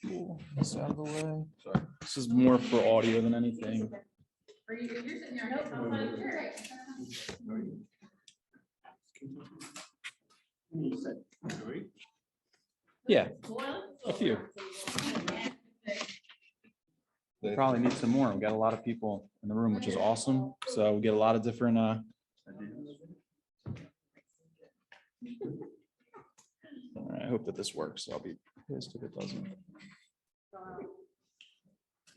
Cool. This out of the way. Sorry. This is more for audio than anything. Yeah, a few. We probably need some more. We got a lot of people in the room, which is awesome. So we get a lot of different All right, I hope that this works. I'll be pissed if it doesn't.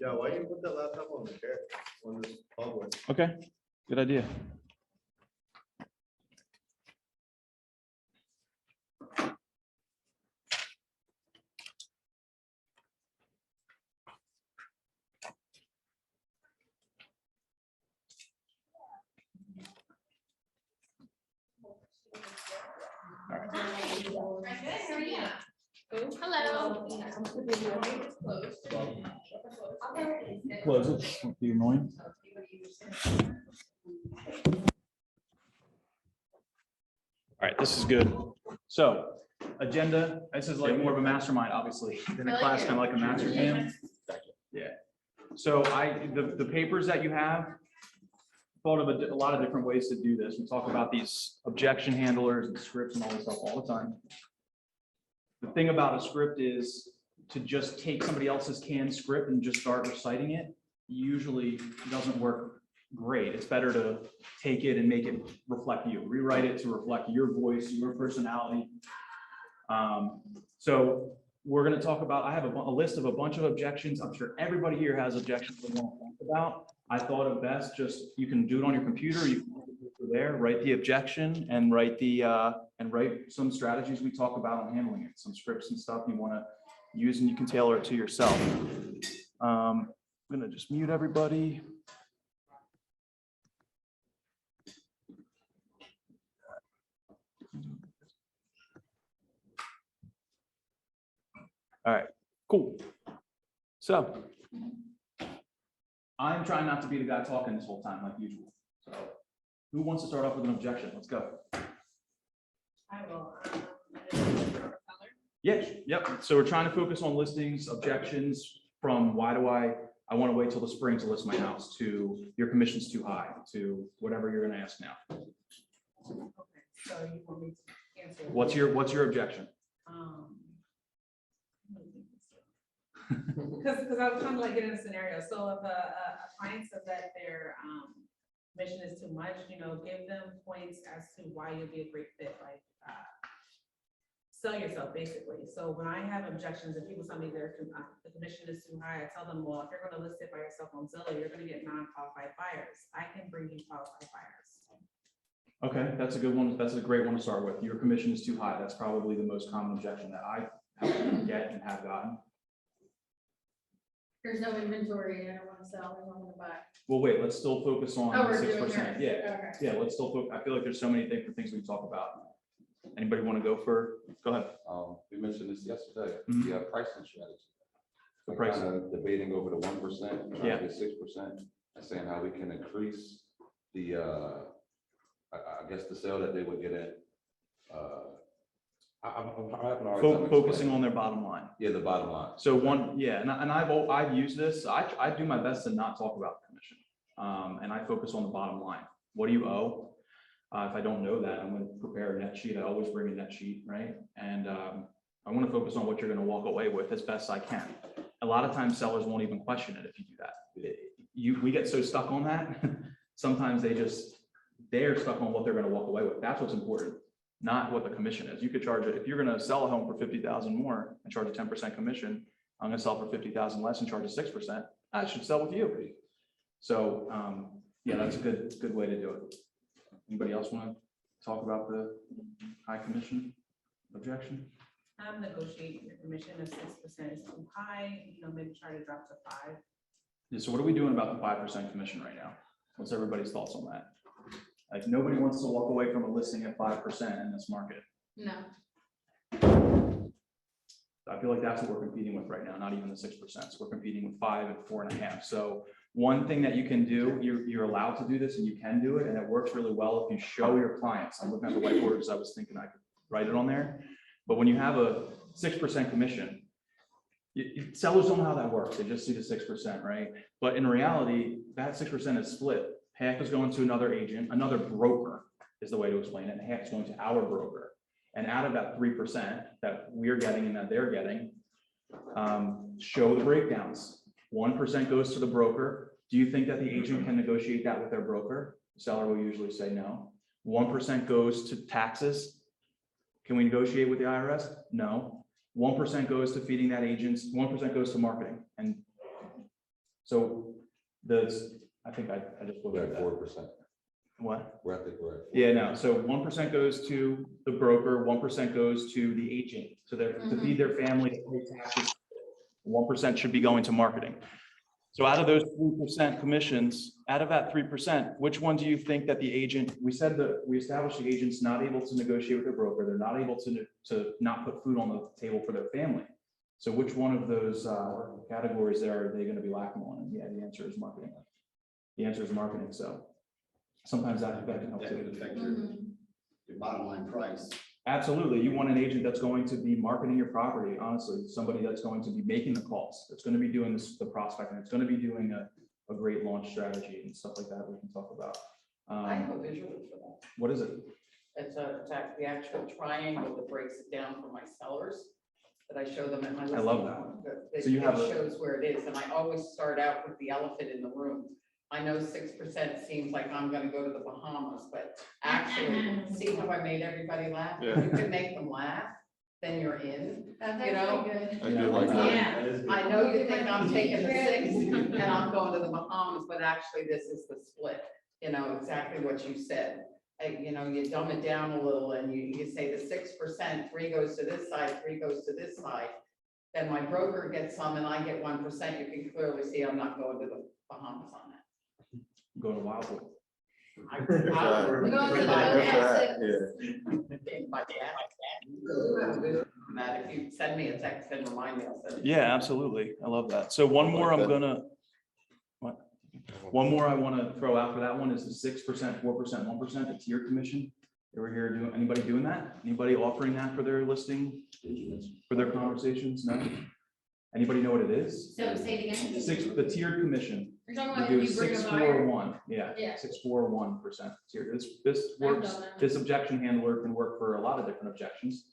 Yeah, why you put that laptop on the chair when this public? Okay, good idea. Hello. Close it. Won't be annoying. All right, this is good. So, agenda. This is like more of a mastermind, obviously, than a class, kind of like a master jam. Yeah. So the papers that you have, thought of a lot of different ways to do this. We talk about these objection handlers and scripts and all this stuff all the time. The thing about a script is to just take somebody else's canned script and just start reciting it usually doesn't work great. It's better to take it and make it reflect you, rewrite it to reflect your voice, your personality. So we're going to talk about, I have a list of a bunch of objections. I'm sure everybody here has objections they want to talk about. I thought it best, just, you can do it on your computer, you can there, write the objection and write some strategies we talk about on handling it, some scripts and stuff you want to use, and you can tailor it to yourself. I'm going to just mute everybody. All right, cool. So I'm trying not to be the guy talking this whole time like usual. So who wants to start off with an objection? Let's go. I will. Yeah, yep. So we're trying to focus on listings, objections from why do I want to wait till the spring to list my house, to your commission's too high, to whatever you're going to ask now. Okay, so you want me to answer? What's your objection? Because I was trying to like get in a scenario. So if a client says that their commission is too much, give them points as to why you'll be a great fit, like sell yourself basically. So when I have objections and people tell me the commission is too high, I tell them, well, if you're going to list it by yourself on Zillow, you're going to get non-qualified buyers. I can bring you qualified buyers. Okay, that's a good one. That's a great one to start with. Your commission is too high. That's probably the most common objection that I get and have gotten. There's no inventory, I don't want to sell, I don't want to buy. Well, wait, let's still focus on Oh, we're 6%. doing yours. Yeah, Okay. yeah, let's still focus. I feel like there's so many different things we can talk about. Anybody want to go for? Go ahead. We mentioned this yesterday, Mhm. the pricing strategy. The We're pricing. kind of debating over the 1%, trying Yeah. to get 6%, and saying how we can increase the, I guess the sale that they would get in. I'm having a hard time Focusing explaining. on their bottom line. Yeah, the bottom line. So one, yeah, and I've used this. I do my best to not talk about the commission, and I focus on the bottom line. What do you owe? If I don't know that, I'm going to prepare a net sheet. I always bring a net sheet, right? And I want to focus on what you're going to walk away with as best I can. A lot of times sellers won't even question it if you do that. We get so stuck on that. Sometimes they're stuck on what they're going to walk away with. That's what's important, not what the commission is. You could charge it, if you're going to sell a home for $50,000 more and charge a 10% commission, I'm going to sell for $50,000 less and charge a 6%. I should sell with you. So yeah, that's a good way to do it. Anybody else want to talk about the high commission objection? I'm negotiating your commission if 6% is too high, maybe try to drop to 5. Yeah, so what are we doing about the 5% commission right now? What's everybody's thoughts on that? Like, nobody wants to walk away from a listing at 5% in this market. No. I feel like that's what we're competing with right now, not even the 6%. So we're competing with 5 and 4.5. So one thing that you can do, you're allowed to do this and you can do it, and it works really well if you show your clients. I'm looking at the whiteboard because I was thinking I could write it on there. But when you have a 6% commission, Sellers don't know how that works. They just see the 6%, right? But in reality, that 6% is split. Half is going to another agent, another broker is the way to explain it, and half is going to our broker. And out of that 3% that we're getting and that they're getting, show the breakdowns. 1% goes to the broker. Do you think that the agent can negotiate that with their broker? The seller will usually say no. 1% goes to taxes. Can we negotiate with the IRS? No. 1% goes to feeding that agent's, 1% goes to marketing. And so I think I just looked We're at at that. 4%. What? We're at the, we're at. Yeah, no. So 1% goes to the broker, 1% goes to the agent, so to feed their family, to pay taxes. 1% should be going to marketing. So out of those 3% commissions, out of that 3%, which one do you think that the agent, we said that we established the agent's not able to negotiate with their broker, they're not able to not put food on the table for their family. So which one of those categories there are they going to be lacking on? And yeah, the answer is marketing. The answer is marketing. So sometimes that can help That could too. affect your bottom line price. Absolutely. You want an agent that's going to be marketing your property, honestly, somebody that's going to be making the calls, that's going to be doing this, the prospecting, it's going to be doing a great launch strategy and stuff like that we can talk about. I have a visual for that. What is it? It's the actual triangle that breaks it down for my sellers that I show them at my listing. I love that. That So you have it a- shows where it is, and I always start out with the elephant in the room. I know 6% seems like I'm gonna go to the Bahamas, but actually, see how I made everybody laugh? Yeah. If you can make them laugh, then you're in. That's You know? actually good. I do like that. Yeah. That is good. I know you think I'm taking the 6 and I'm going to the Bahamas, but actually this is the split, you know, exactly what you said. You know, you dumb it down a little and you say the 6%, 3 goes to this side, 3 goes to this side. Then my broker gets some and I get 1%. You can clearly see I'm not going to the Bahamas on that. Go to Wildwood. We're going to the That's Matt, if you send me a text and remind me, I'll send it. Yeah, absolutely. I love that. So one more I'm gonna, what? One more I want to throw out for that one is the 6%, 4%, 1%, the tier commission. Ever hear anybody doing that? Anybody offering that for their listing, for their conversations? No? Anybody know what it is? So say it again. The tiered commission. You're talking We about do if you bring a buyer. 641, yeah, Yeah. 641% tier. This I've works, done that. this objection handler can work for a lot of different objections.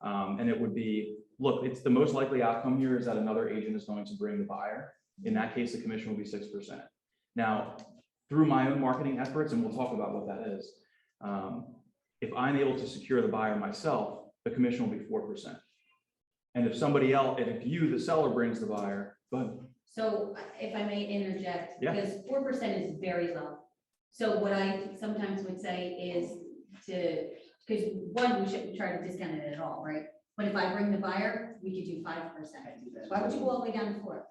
And it would be, look, it's the most likely outcome here is that another agent is going to bring the buyer. In that case, the commission will be 6%. Now, through my own marketing efforts, and we'll talk about what that is, if I'm able to secure the buyer myself, the commission will be 4%. And if somebody else, and if you, the seller, brings the buyer, go ahead. So if I may interject, Yeah. because 4% is very low. So what I sometimes would say is because one, we shouldn't try to discount it at all, right? But if I bring the buyer, we could do 5%. Why would you go all the way down to 4?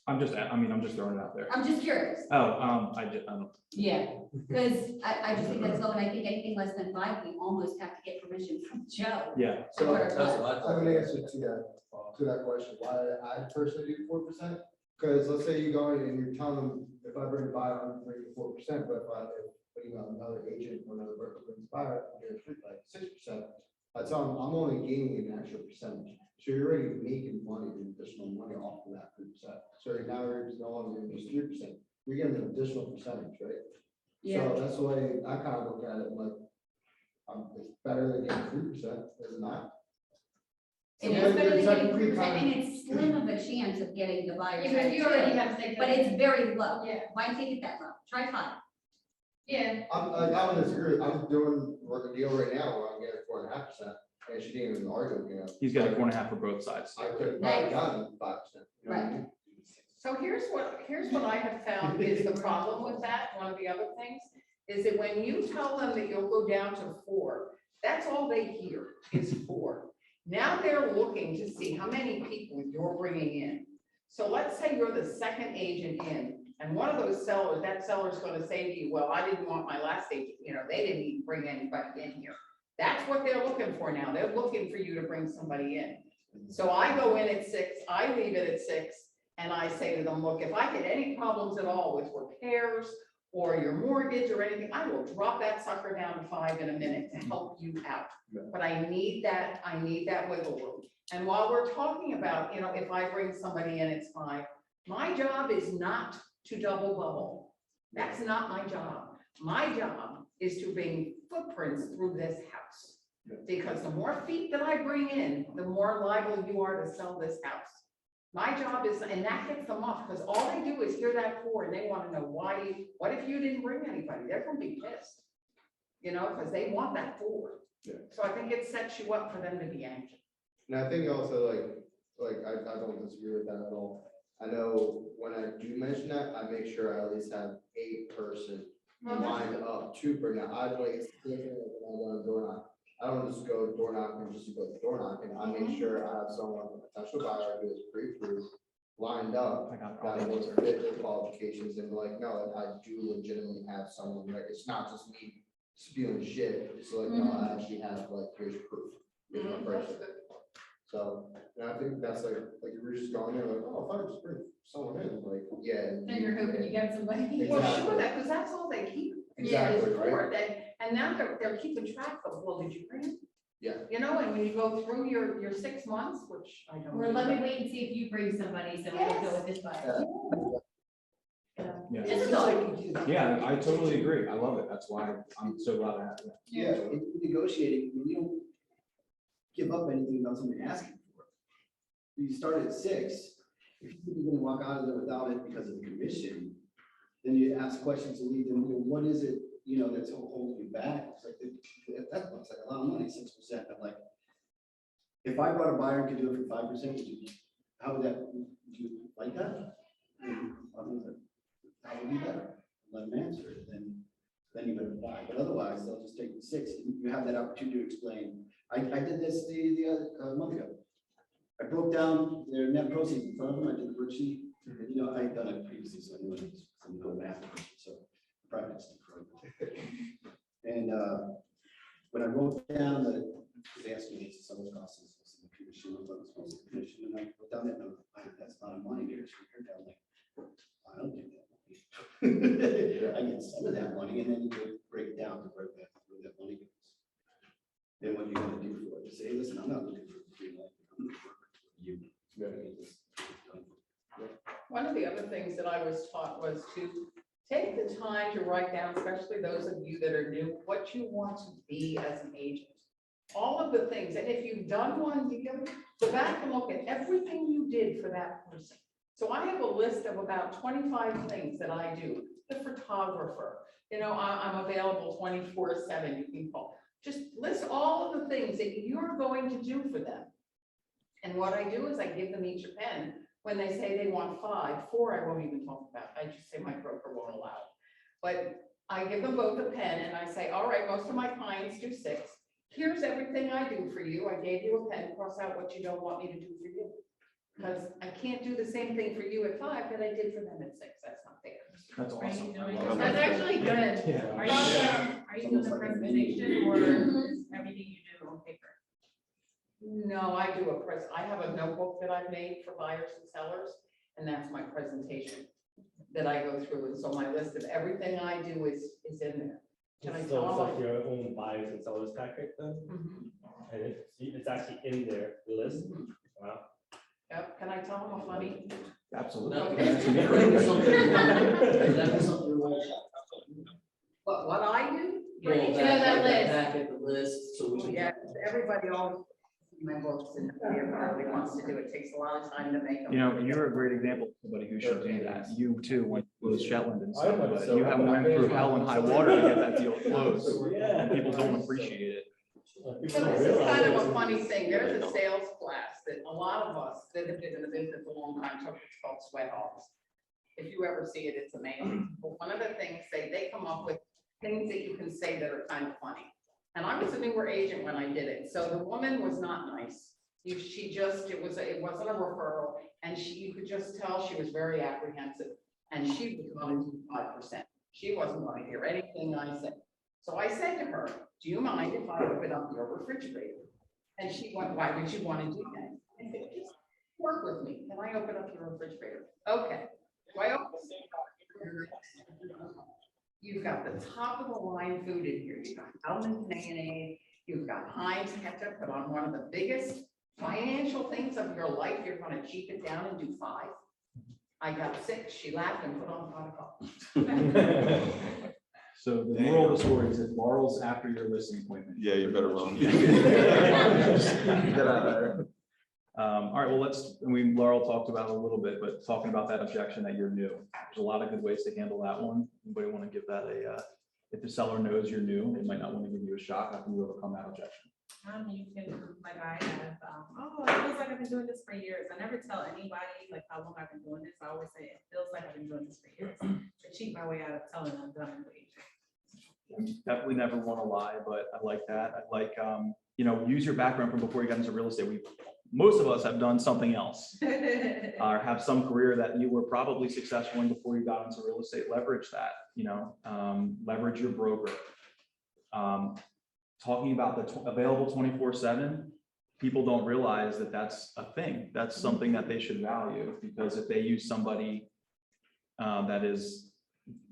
I'm just throwing it out there. I'm just curious. Oh, I don't. Yeah, because I just think that's low, and I think anything less than 5, we almost have to get permission from Joe. Yeah, So That's I have an answer to that question, why I personally do 4%. Because let's say you go in and you're telling them, if I bring a buyer, I'm bringing 4%, but if you know, another agent or another broker brings a buyer, I'm doing like 6%. I tell them, I'm only gaining an actual percentage. So you're already making money, additional money off of that 3%. So now you're no longer doing just 3%. You're getting an additional percentage, right? Yeah. So that's the way I kind of look at it, like, it's better than getting 3%, is it not? It So is better than it's getting like 3%, and it's slim of a chance of getting the buyer. Because you already have 6. But it's very low. Yeah. Why take it that low? Try 5. Yeah. I would disagree. I'm doing a deal right now where I'm getting 4.5%, and she didn't even argue, you know. he's got a 4.5 for both sides. I could have probably gotten 5%. You know what I mean? So here's what I have found is the problem with that. One of the other things is that when you tell them that you'll go down to 4, that's all they hear is 4. Now they're looking to see how many people you're bringing in. So let's say you're the second agent in, and one of those sellers, that seller's going to say to you, well, I didn't want my last agent, you know, they didn't even bring anybody in here. That's what they're looking for now. They're looking for you to bring somebody in. So I go in at 6, I leave it at 6, and I say to them, look, if I get any problems at all with repairs or your mortgage or anything, I will drop that sucker down to 5 in a minute to help you out. But I need that wiggle room. And while we're talking about, if I bring somebody in, it's 5, my job is not to double bubble. That's not my job. My job is to bring footprints through this house. Because the more feet that I bring in, the more liable you are to sell this house. My job is, and that gets them off, because all they do is hear that 4 and they want to know why, what if you didn't bring anybody? They're gonna be pissed. Because they want that 4. Yeah. So I think it sets you up for them to be anxious. And I think also I don't disagree with that at all. I know when I do mention that, I make sure I at least have a person lined up to bring that. I like, it's different when I go to door knock. I don't just go door knocking just to go door knocking. I make sure I have someone, a potential buyer who is pre-approved, lined up. I got it. That will fit their qualifications and like, no, I do legitimately have someone, like, it's not just me spewing shit. It's like, no, I actually have like, here's proof. Here's my person. So, and I think that's like you were just going there like, oh, if I just bring someone in, like, yeah. Then you're hoping you get somebody. Well, Exactly. sure, because that's all they keep. Exactly, is right? for it. And now they're keeping track of, well, did you bring it? Yeah. And when you go through your 6 months, which I don't. Or let me wait and see if you bring somebody, so we can go with this buyer. Yeah. This is all. Yeah, I totally agree. I love it. That's why I'm so glad I have it. Yeah, in negotiating, when you don't give up anything about somebody asking for it. You start at 6, if you're gonna walk out of there without it because of the commission, then you ask questions and leave them, what is it, that's holding you back? It's like, that looks like a lot of money, 6%, but like, if I brought a buyer and could do it for 5%, how would would you like that? How would you do that? Let them answer it, then you better buy, but otherwise, they'll just take the 6, and you have that opportunity to explain. I did this the month ago. I broke down their net proceeds in front of them. I did the worksheet. I had done it previously, so I knew it was some good math. So practice. And when I wrote down they asked me to sell the costs, the commission, and I wrote down that number. That's not a money here. So you're down like, I don't get that money. I get some of that money, and then you break it down to where that money goes. Then what you're gonna do for it? Say, listen, I'm not looking for free life. I'm gonna work for you. You gotta get this done. One of the other things that I was taught was to take the time to write down, especially those of you that are new, what you want to be as an agent. All of the things, and if you've done one, you can go back and look at everything you did for that person. So I have a list of about 25 things that I do. The photographer, I'm available 24/7, you can call. Just list all of the things that you're going to do for them. And what I do is I give them each a pen. When they say they want 5, 4 I won't even talk about. I just say my broker won't allow it. But I give them both a pen and I say, all right, most of my clients do 6. Here's everything I do for you. I gave you a pen, cross out what you don't want me to do for you. Because I can't do the same thing for you at 5 that I did for them at 6. That's not fair. That's Are you awesome. doing- That's actually good. Yeah. Are you doing the presentation or everything you do on paper? No, I do I have a notebook that I've made for buyers and sellers, and that's my presentation that I go through. And so my list of everything I do is in there. Can I So it's tell like them? your own buyers and sellers packet then, Mhm, and it's actually in there, the list. mhm. Wow. Yep, can I tell them a funny? Absolutely. Okay. That's amazing. What I do? Right, so that list. Packet, the list, so we can. Yeah, everybody always sees my books and everybody wants to do it. Takes a lot of time to make them. You're a great example of somebody who should do that. You too went to Shetland and I stuff, know, but so you haven't went through hell and high water to get that deal closed. Yeah. And people don't appreciate it. People So don't this is realize kind of it. a funny thing. There's a sales class that a lot of us that have been in the business a long time took. It's called Sweat Hogs. If you ever see it, it's amazing. But one of the things they come up with things that you can say that are kind of funny. And I was a newer agent when I did it. So the woman was not nice. It wasn't a referral. And you could just tell she was very apprehensive. And she was going to do 5%. She wasn't going to hear anything I said. So I said to her, do you mind if I open up your refrigerator? And she went, why would you want to do that? I said, just work with me. Can I open up your refrigerator? Okay. So I opened You've got the top of the line food in here. You've got Hellman's mayonnaise. You've got Heinz ketchup, but on one of the biggest financial things of your life, you're gonna cheap it down and do 5. I got 6, she laughed and put on a pot of coffee. So the moral of the story is that borrows after your listing appointment. Yeah, you better run. Get out of there. All right, well, Laurel talked about it a little bit, but talking about that objection that you're new, there's a lot of good ways to handle that one. Anybody want to give that if the seller knows you're new, they might not want to give you a shot. How can you overcome that objection? You can, like I have, it feels like I've been doing this for years. I never tell anybody like how long I've been doing this. I always say it feels like I've been doing this for years. To cheat my way out of telling them that I'm waiting. Definitely never want to lie, but I like that. I like, use your background from before you got into real estate. Most of us have done something else or have some career that you were probably successful in before you got into real estate. Leverage that, leverage your broker. Talking about the available 24/7, people don't realize that that's a thing. That's something that they should value, because if they use somebody that is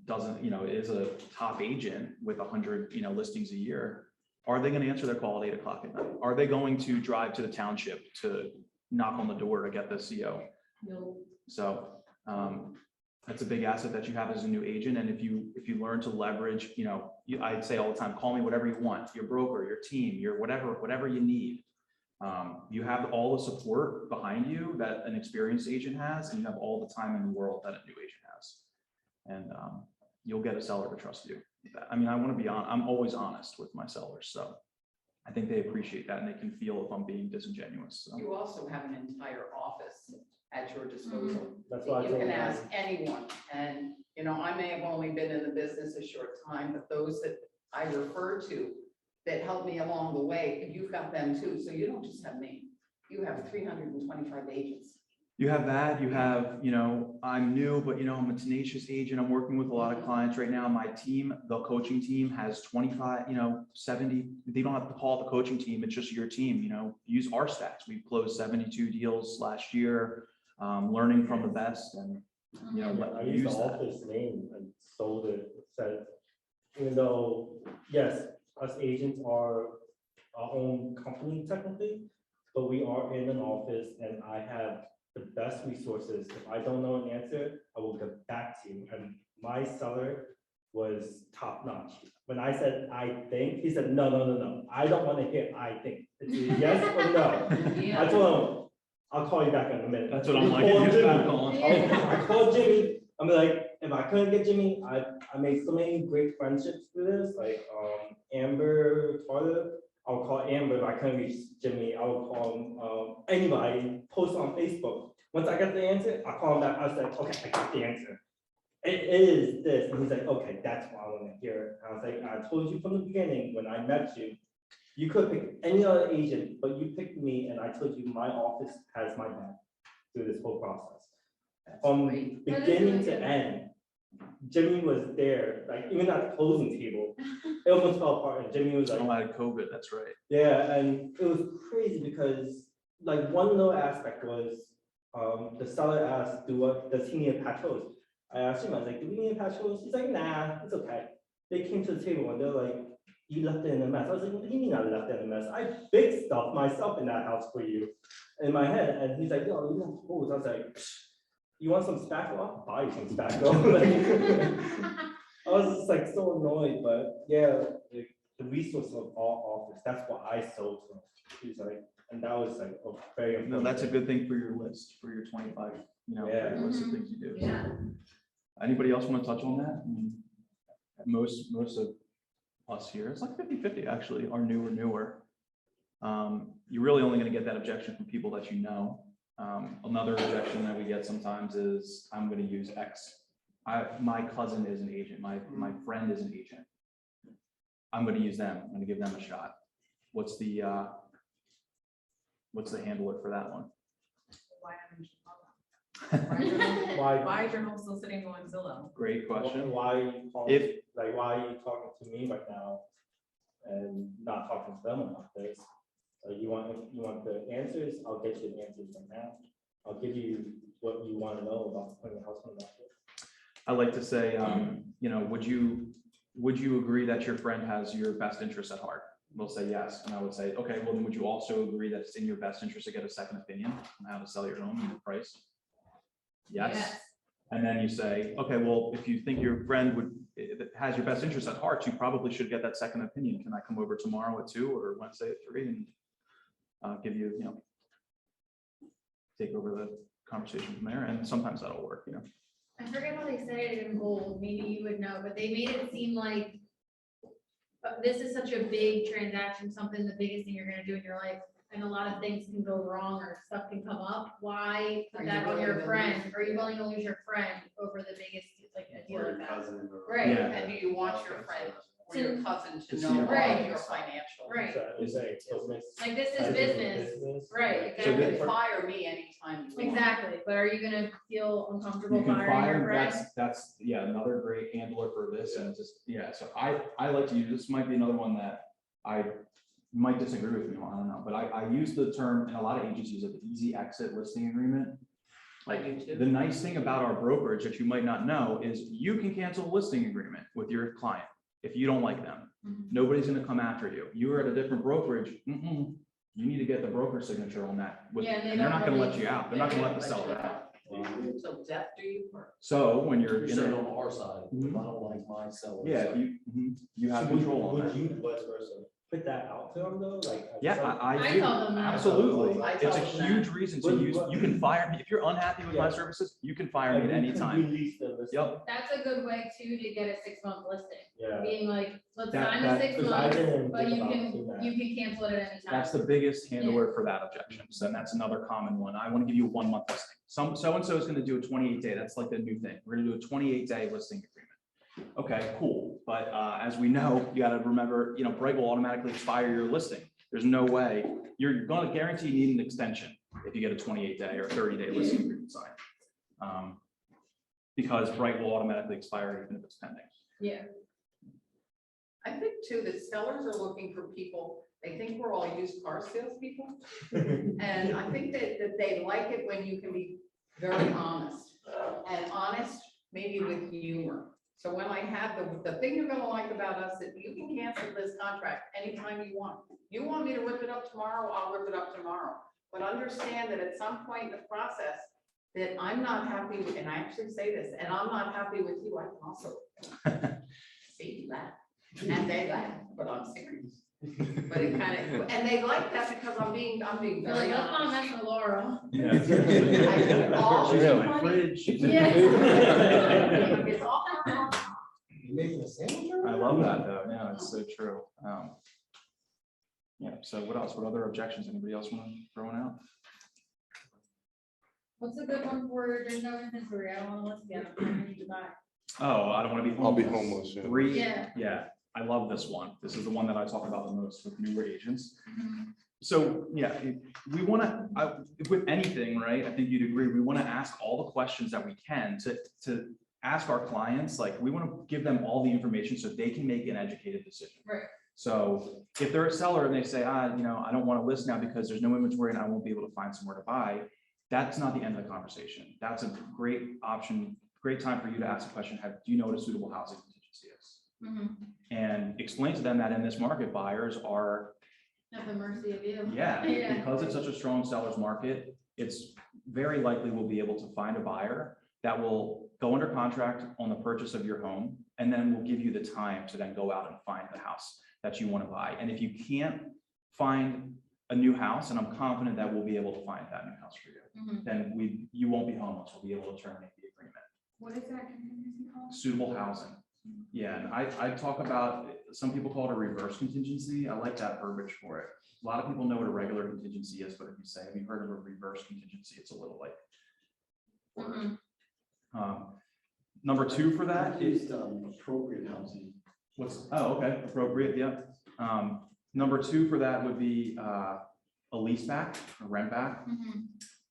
a top agent with 100, listings a year, are they going to answer their call at 8 o'clock at night? Are they going to drive to the township to knock on the door to get the CO? No. So that's a big asset that you have as a new agent. And if you learn to leverage, I'd say all the time, call me whatever you want, your broker, your team, your whatever you need. You have all the support behind you that an experienced agent has, and you have all the time in the world that a new agent has. And you'll get a seller to trust you. I mean, I'm always honest with my sellers. So I think they appreciate that, and they can feel if I'm being disingenuous. So. You also have an entire office at your disposal. That's why I You told can them. ask anyone, and, I may have only been in the business a short time, but those that I refer to that helped me along the way, you've got them too, so you don't just have me, you have 325 agents. You have that, I'm new, but I'm a tenacious agent. I'm working with a lot of clients right now. My team, the coaching team, has 25, 70, they don't have to call it the coaching team. It's just your team, use our stats. We've closed 72 deals last year, learning from the best, and, I used the use that. office name and sold it. Said, even though, yes, us agents are our own company technically, but we are in an office, and I have the best resources. If I don't know an answer, I will get back to you. And my seller was top notch. When I said, I think, he said, no. I don't want to hear, I think. It's a yes or no. Yeah. I told him, I'll call you back in a minute. That's what I'm like. Call He's Jimmy. back on. I called Jimmy. I'm like, if I couldn't get Jimmy, I made so many great friendships through this, like Amber, Carter. I would call Amber if I couldn't reach Jimmy. I would call anybody, post on Facebook. Once I got the answer, I call him back. I was like, okay, I got the answer. It is this. And he's like, okay, that's what I want to hear. And I was like, I told you from the beginning when I met you, you could pick any other agent, but you picked me, and I told you my office has my back through this whole process. From beginning to end, Jimmy was there, like even at the closing table, it almost fell apart, and Jimmy was like, I had COVID, that's right. yeah, and it was crazy because like one little aspect was the seller asked, does he need a patch hose? I asked him, I was like, do we need a patch hose? He's like, nah, it's okay. They came to the table and they're like, you left it in a mess. I was like, what do you mean I left it in a mess? I fixed stuff myself in that house for you, in my head. And he's like, yo, you have hose. I was like, you want some spackle? I'll buy you some spackle. I was just like so annoyed, but yeah, the resource of all office, that's what I sold to him. He's like, and that was like a very important. No, that's a good thing for your list, for your 25, Yeah. list of things you do. Yeah. Anybody else want to touch on that? I mean, most of us here, it's like 50-50 actually, are newer. You're really only going to get that objection from people that you know. Another objection that we get sometimes is, I'm going to use X. My cousin is an agent. My friend is an agent. I'm going to use them. I'm going to give them a shot. What's the handler for that one? Why haven't you called them? Why? Why is your home still sitting on Zillow? Great question. Why are you talking, why are you talking to me right now and not talking to them about this? You want the answers? I'll get you the answers right now. I'll give you what you want to know about putting a house on the market. I like to say, would you agree that your friend has your best interest at heart? they'll say yes. And I would say, okay, well, then would you also agree that it's in your best interest to get a second opinion on how to sell your home and the price? Yes. And then you say, okay, well, if you think your friend has your best interest at heart, you probably should get that second opinion. Can I come over tomorrow at 2 or Wednesday at 3 and give you, take over the conversation from there? And sometimes that'll work, I forget how they said it in bold, maybe you would know, but they made it seem like this is such a big transaction, something the biggest thing you're gonna do in your life, and a lot of things can go wrong or stuff can come up. Why Are put you that on willing your to friend? lose- Are you willing to lose your friend over the biggest, like, a deal Or like your that? cousin or- Right. Yeah. And do you want your friend or your cousin to To see know your about Right. your financial? Right. So it's like, so it's Like, this is kind of business, right, You exactly. can fire me anytime you want. Exactly, but are you gonna feel uncomfortable You can firing your fire, friend? that's, another great handler for this, and just, so I like to use, this might be another one that I might disagree with me on, I don't know, but I use the term, and a lot of agencies, of the easy exit listing agreement. Like, the nice thing about our brokerage that you might not know is you can cancel a listing agreement with your client if you don't like them. Mhm. Nobody's gonna come after you. You are at a different brokerage, you need to get the broker signature on that. Yeah, and they And they're not gonna don't let you out, they're not gonna let the seller out. So death do you part. So when you're You're in saying a, on our side, if I don't like my seller. yeah, you have So control on would that. you, vice versa, put that out to them though, like? Yeah, I I do, tell them that. absolutely. I It's tell a them that. huge reason to use, you can fire me, if you're unhappy with my Yeah. services, you can fire me at any time. Release the listing. Yep, That's a good way too to get a 6-month listing, Yeah. being like, let's That- sign the that- 6 Because I months, didn't but think you about can, doing that. you can cancel it at any time. that's the biggest handler for that objections, and that's another common one. I want to give you a 1-month listing. So-and-so is going to do a 28-day, that's like the new thing. We're going to do a 28-day listing agreement. Okay, cool, but as we know, you got to remember, Bright will automatically expire your listing. There's no way, you're going to guarantee you need an extension if you get a 28-day or 30-day listing agreement signed. Because Bright will automatically expire even if it's pending. Yeah, I think too, that sellers are looking for people, they think we're all used car salespeople. And I think that they like it when you can be very honest, and honest maybe with humor. So when I have the thing you're gonna like about us, that you can cancel this contract anytime you want. You want me to rip it up tomorrow, I'll rip it up tomorrow. But understand that at some point in the process, that I'm not happy with, and I actually say this, and I'm not happy with you, I can also see that. And they laugh, but I'm serious. But it kind of, and they like that because I'm being you're like, very let's not honest. mess with Laura. All She's the in my money- fridge. Yeah. It's all You making a sandwich? I love that though. Yeah, it's so true. Yeah, so what else? What other objections? Anybody else want to throw one out? What's a good one for, there's no inventory, I don't wanna list again, I need to buy. Oh, I don't want to be homeless. I'll be homeless, yeah. 3, Yeah. yeah, I love this one. This is the one that I talk about the most with newer agents. Mhm. So, yeah, we want to, with anything, right? I think you'd agree, we want to ask all the questions that we can to ask our clients, like, we want to give them all the information so they can make an educated decision. Right. So if they're a seller and they say, I don't want to list now because there's no inventory and I won't be able to find somewhere to buy, that's not the end of the conversation. That's a great option, great time for you to ask a question, do you know what a suitable housing contingency is? Mhm. And explain to them that in this market, buyers are, At the mercy of you. yeah, Yeah. because it's such a strong seller's market, it's very likely we'll be able to find a buyer that will go under contract on the purchase of your home, and then we'll give you the time to then go out and find the house that you want to buy. And if you can't find a new house, and I'm confident that we'll be able to find that new house for you, Mhm. then you won't be homeless. We'll be able to terminate the agreement. What is that contingency called? Suitable housing. Yeah, and I talk about, some people call it a reverse contingency. I like that verbiage for it. A lot of people know what a regular contingency is, but if you say, have you heard of a reverse contingency? It's a little like. Mhm. Number 2 for that is, Used appropriate housing. okay, appropriate, yep. Number 2 for that would be a lease back, a rent back. Mhm.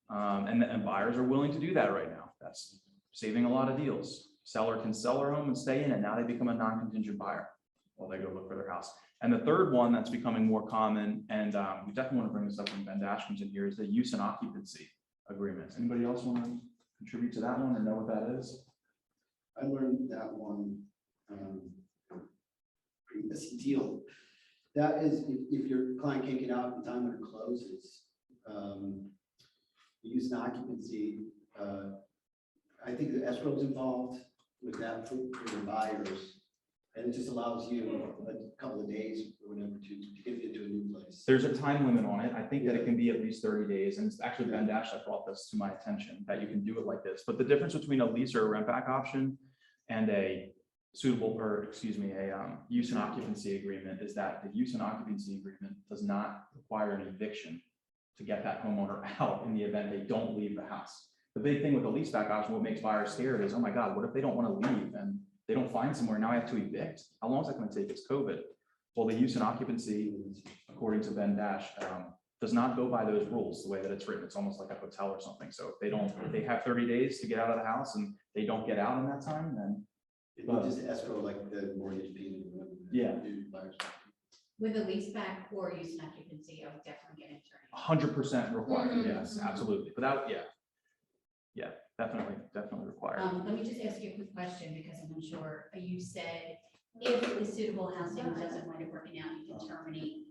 And buyers are willing to do that right now. That's saving a lot of deals. Seller can sell their home and stay in it. Now they become a non-contingent buyer while they go look for their house. And the third one that's becoming more common, and we definitely want to bring this up when Ben Dash comes in here, is the use and occupancy agreements. Anybody else want to contribute to that one or know what that is? I learned that one, previous deal. That is, if your client can't get out at the time when it closes, use and occupancy, I think the escrow is involved with that for the buyers. And it just allows you a couple of days or whatever to get into a new place. There's a time limit on it. I think that it can be at least 30 days. And it's actually Ben Dash that brought this to my attention, that you can do it like this. But the difference between a lease or a rent back option and a use and occupancy agreement is that the use and occupancy agreement does not require an eviction to get that homeowner out in the event they don't leave the house. The big thing with the lease back option, what makes buyers scared is, oh my God, what if they don't want to leave and they don't find somewhere, now I have to evict? How long is that going to take? It's COVID. Well, the use and occupancy, according to Ben Dash, does not go by those rules the way that it's written. It's almost like a hotel or something. So if they have 30 days to get out of the house and they don't get out in that time, then It would just escrow like the mortgage payment. or whatever the Yeah. new buyers. With a lease back or use and occupancy, I would definitely get an attorney. 100% required. Mhm. Yes, absolutely. Without, yeah, definitely required. Let me just ask you a quick question because I'm unsure. You said if the suitable housing doesn't wind up working out, you can terminate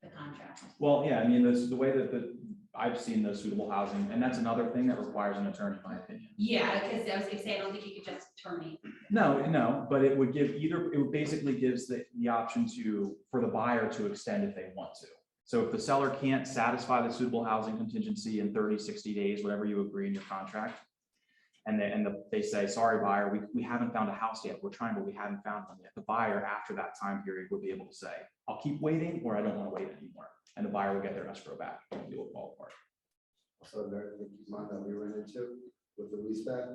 the contract. Well, yeah, I mean, this the way that I've seen the suitable housing, and that's another thing that requires an attorney, in my opinion. Yeah, because I was gonna say, I don't think you could just terminate. No, but it would give it would basically gives the option for the buyer to extend if they want to. So if the seller can't satisfy the suitable housing contingency in 30, 60 days, whatever you agree in your contract, and they say, sorry, buyer, we haven't found a house yet. We're trying, but we haven't found one yet. The buyer, after that time period, would be able to say, I'll keep waiting, or I don't want to wait anymore. And the buyer will get their escrow back and deal with all part. Also, another thing to keep in mind that we run into with the lease back,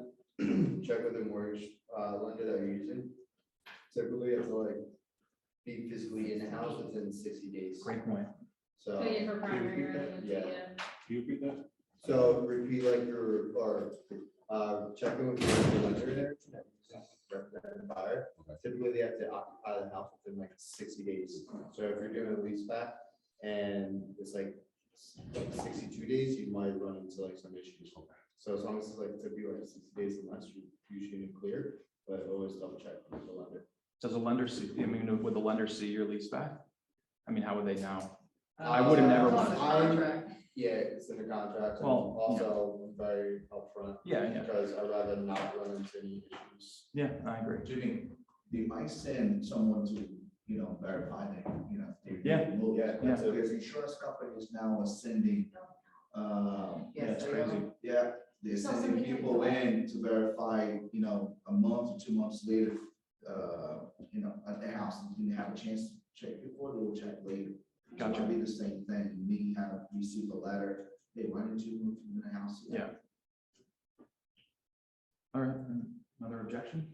check with the mortgage lender that you're using. Typically, it's like be physically in the house within 60 days. Great point. So. So yeah, for primary residency, Yeah. yeah. Can you repeat that? So repeat like check in with your lender there. Represent the buyer. Typically, they have to occupy the house within like 60 days. So if you're doing a lease back and it's like 62 days, you might run into like some issues. So as long as it's like typically like 60 days and less, you usually clear, but always double check with the lender. Does a lender see, would the lender see your lease back? I mean, how would they know? I would have never wanted. Yeah, it's in the contract. And Well, also very upfront. Yeah. Because I'd rather not run into any issues. Yeah, I agree. Jimmy, they might send someone to, verify that, they. Yeah. moved. Yeah. Because insurance companies now are sending, Yes, That's they crazy. are. yeah, they're So sending somebody can people go in to verify, a month or 2 months later, at their house, and they have a chance to check before, they will check later. So it Gotcha. might be the same thing, me have received a letter, they wanted to move from the house. Yeah. All right, another objection?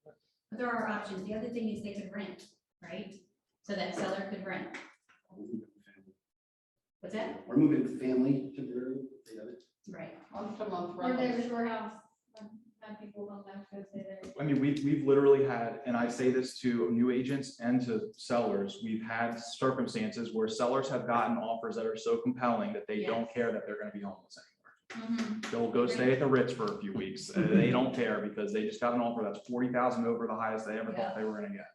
But there are options. The other thing is they could rent, right? So that seller could rent. What's that? We're moving family to the other. Right. Month to month Or there's rentals. a shore house, some people don't have to go stay there. I mean, we've literally had, and I say this to new agents and to sellers, we've had circumstances where sellers have gotten offers that are so compelling that they don't care that they're gonna be homeless anymore. They'll go stay at the Ritz for a few weeks. They don't care because they just got an offer that's 40,000 over the highest they ever thought they were gonna get.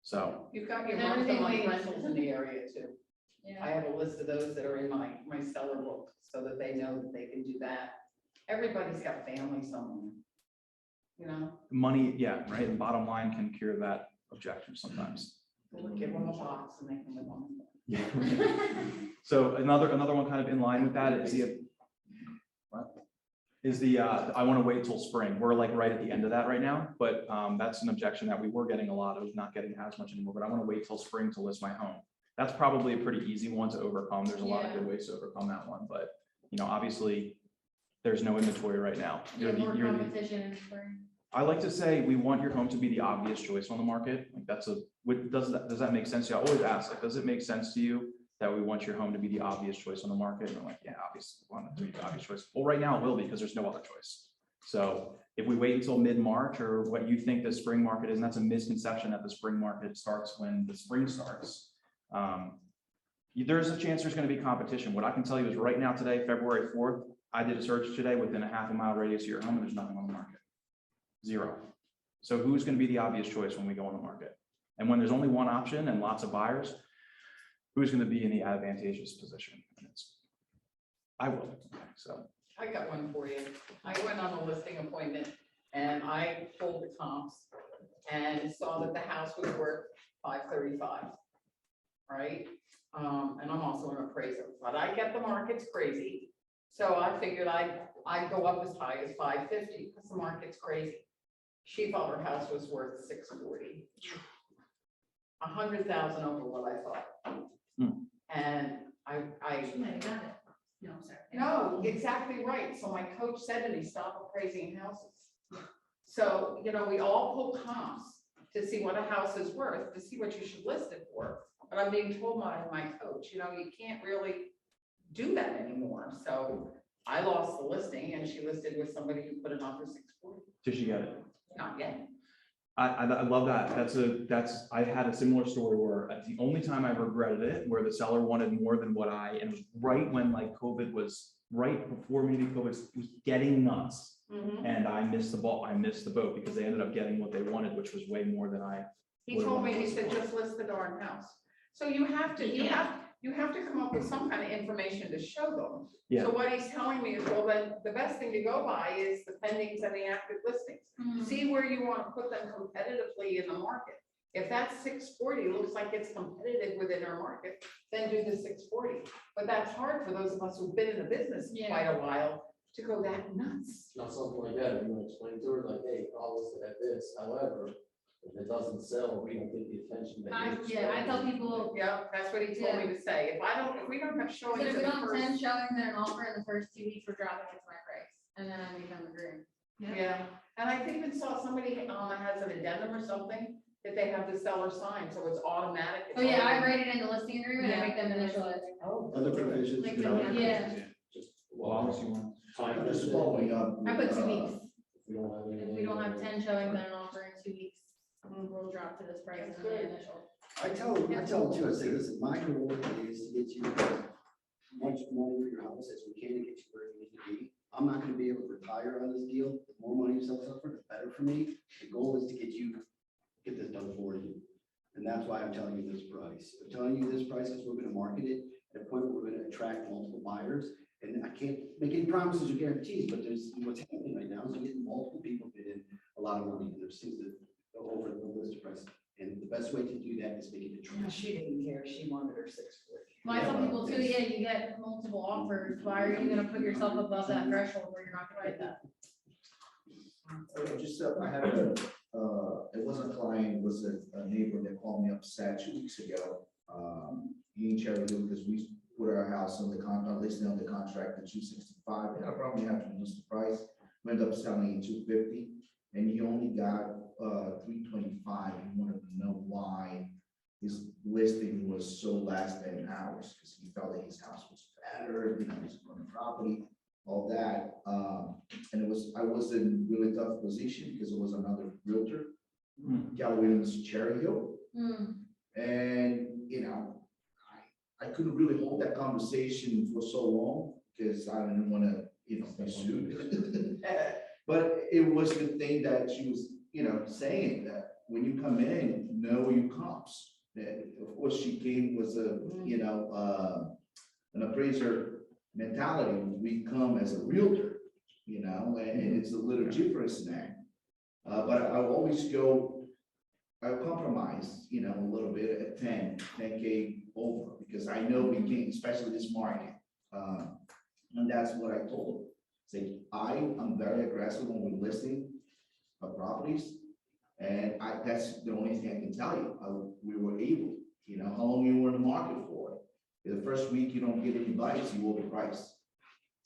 So, You've got your And month to everything month we- rentals in the area too. I Yeah. have a list of those that are in my seller book so that they know that they can do that. Everybody's got family somewhere. money, yeah, right, and bottom line can cure that objection sometimes. We'll give them a box and they can live on it. Yeah. So another one kind of in line with that is the I want to wait till spring. We're like right at the end of that right now, but that's an objection that we were getting a lot of, not getting as much anymore, but I want to wait till spring to list my home. That's probably a pretty easy one to overcome. There's a lot of good ways to overcome that one, but obviously there's no inventory right now. Yeah, more competition in spring. I like to say we want your home to be the obvious choice on the market. Like does that make sense to you? I always ask, like, does it make sense to you that we want your home to be the obvious choice on the market? And I'm like, yeah, obviously we want it to be the obvious choice. Well, right now it will be because there's no other choice. So if we wait until mid-March or what you think the spring market is, and that's a misconception that the spring market starts when the spring starts. There's a chance there's going to be competition. What I can tell you is right now today, February 4th, I did a search today within a half-a-mile radius of your home and there's nothing on the market. Zero. So who's going to be the obvious choice when we go on the market? And when there's only one option and lots of buyers, who's gonna be in the advantageous position? And I will, so. I got one for you. I went on a listing appointment and I pulled the comps and saw that the house was worth 535. Right? And I'm also an appraiser, but I get the market's crazy. So I figured I'd go up as high as 550 because the market's crazy. She thought her house was worth 640. 100,000 over what I thought. And She might have got it. No, I'm sorry. no, exactly right. So my coach said to me, stop appraising houses. So, you know, we all pull comps to see what a house is worth, to see what you should list it for. But I'm being told by my coach, you know, you can't really do that anymore. So I lost the listing and she listed with somebody who put it on for 640. Did she get it? Not yet. I love that. I had a similar story where it's the only time I regretted it, where the seller wanted more than what and it was right when like COVID was, right before maybe COVID was getting nuts. And I missed the boat because they ended up getting what they wanted, which was way more than I. He told me, he said, just list the darn house. So you have to come up with some kind of information to show them. Yeah. So what he's telling me is, well, then the best thing to go by is the pendings and the active listings. See where you want to put them competitively in the market. If that 640 looks like it's competitive within our market, then do the 640. But that's hard for those of us who've been in the business quite a while to go that nuts. Not something like that, you want to explain to her, like, hey, I'll list it at this, however, if it doesn't sell, we don't get the attention that. I tell people, Yeah, that's what he told me to say. If we don't have showings if in we the don't have 10 first. showings and an offer in the first 2 weeks, we're dropping it to my price, and then I become a groom. Yeah, and I even saw somebody has an addendum or something that they have the seller sign, so it's automatic. Oh, yeah, I write it in the listing agreement, I make them initial it. Oh. Other provisions. Like, you know, yeah. Just, Well, obviously you want. time. Just following up. I put 2 weeks. We don't have If anything. we don't have 10 showings and an offer in 2 weeks, we'll drop to this price and then the initial. I tell them too, I say, listen, my goal is to get you as much money for your house as we can to get you where you need to be. I'm not gonna be able to retire on this deal. The more money you sell for, the better for me. The goal is to get this done for you. And that's why I'm telling you this price. I'm telling you this price because we're gonna market it at a point where we're gonna attract multiple buyers. And I can't make any promises or guarantees, but what's happening right now is we're getting multiple people bidding a lot of money. And there's things that go over the list price. And the best way to do that is make it attractive. She didn't care. She wanted her 640. Well, I tell people too, yeah, you get multiple offers, why are you gonna put yourself above that threshold where you're not gonna write that? Just, I had it wasn't a client, it was a neighbor that called me upset 2 weeks ago. He in Cherry Hill, because we put our house on the contract, listed on the contract at 265, and I probably have to reduce the price. We ended up selling it 250, and he only got 325. He wanted to know why his listing was so less than ours, because he felt that his house was better, you know, he's on the property, all that. And I was in really tough position because it was another realtor, Kelle Williams, Cherry Hill. And, you know, I couldn't really hold that conversation for so long because I didn't want to, you know, be sued. But it was the thing that she was, you know, saying that when you come in, know your comps. And of course, she came with a, you know, an appraiser mentality. We come as a realtor, you know, and it's a little difference there. But I always I compromise, you know, a little bit at 10K over, because I know we can, especially this market. And that's what I told him. Say, I'm very aggressive when we're listing properties. And that's the only thing I can tell you. We were able, you know, how long you were in the market for. The first week you don't get any bites, you overprice.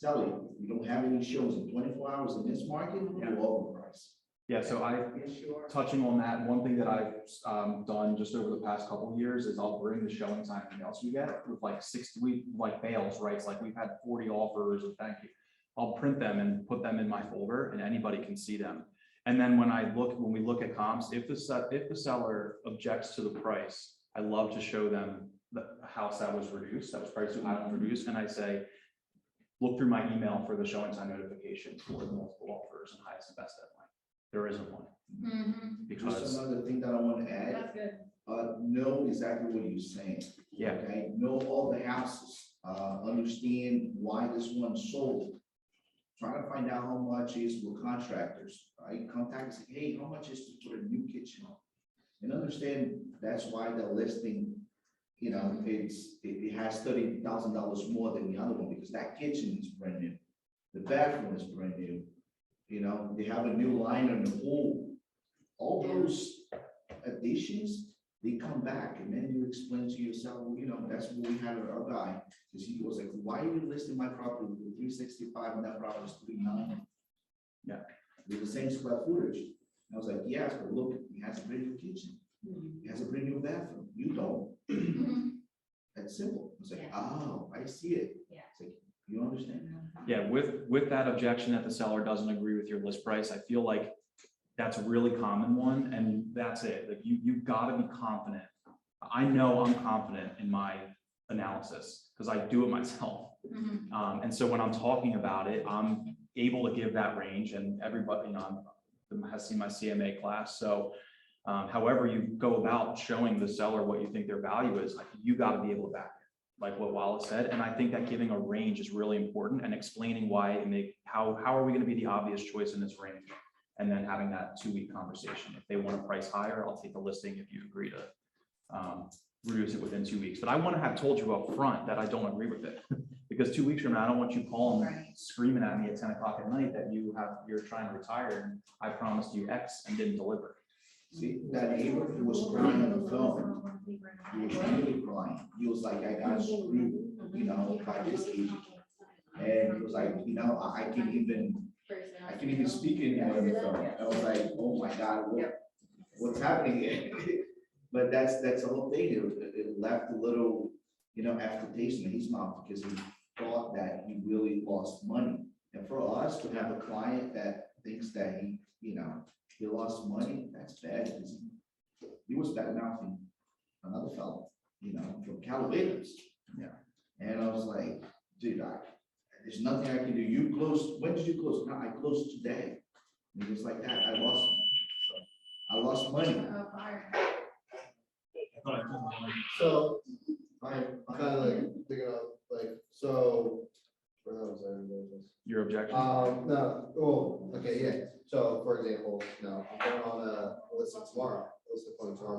Tell you, we don't have any shows in 24 hours in this market, you overprice. Yeah, so Yes, you are. touching on that, one thing that I've done just over the past couple of years is I'll bring the showing time emails we get with like 6 week like fails, right? It's like we've had 40 offers and thank you. I'll print them and put them in my folder and anybody can see them. And then when we look at comps, if the seller objects to the price, I love to show them the house that was reduced, that was priced too high and reduced, and I say, look through my email for the showing time notification for the multiple offers and highest and best deadline. There isn't one. Just Because another thing that I want to add, That's good. know exactly what you're saying. Yeah. Okay, know all the houses, understand why this one sold. Trying to find out how much is with contractors, right? Contact, say, hey, how much is to put a new kitchen on? And understand that's why the listing, you know, it has $30,000 more than the other one, because that kitchen is brand new. The bathroom is brand new. You know, they have a new line in the pool. All those additions, they come back, and then you explain to yourself, well, you know, that's what we had our guy, because he was like, why are you listing my property with 365 and that property is 390? Yeah. With the same square footage. And I was like, yes, but look, he has a brand new kitchen. He has a brand new bathroom. You don't. That's simple. I was like, oh, I see it. Yeah. It's like, you understand? Yeah, with that objection that the seller doesn't agree with your list price, I feel like that's a really common one, and that's it. Like you've got to be confident. I know I'm confident in my analysis because I do it myself. And so when I'm talking about it, I'm able to give that range, and everybody, you know, has seen my CMA class. So however you go about showing the seller what you think their value is, you got to be able to back it, like what Wallace said. And I think that giving a range is really important, and explaining why and how are we going to be the obvious choice in this range, and then having that 2-week conversation. If they want to price higher, I'll take the listing if you agree to reduce it within 2 weeks. But I want to have told you up front that I don't agree with it. Because 2 weeks from now, I don't want you calling, screaming at me at 10 o'clock at night that you're trying to retire and I promised you X and didn't deliver. See, that neighbor, he was crying on the phone. He was really crying. He was like, I got screwed, you know, by this agent. And he was like, you know, I can't even speak anymore on the phone. I was like, oh my God, what's happening here? But that's the whole thing. It left a little, you know, aftertaste in his mouth, because he thought that he really lost money. And for us to have a client that thinks that he lost money, that's bad. Because he was bad mouthing another fellow, you know, from Kelle. Yeah. And I was like, dude, there's nothing I can do. You closed, when did you close? No, I closed today. And he was like that, I lost money. So I'm kind of like thinking of like, so, where was I? Your objection? No, oh, okay, yeah. So for example, I'm going on a listing tomorrow,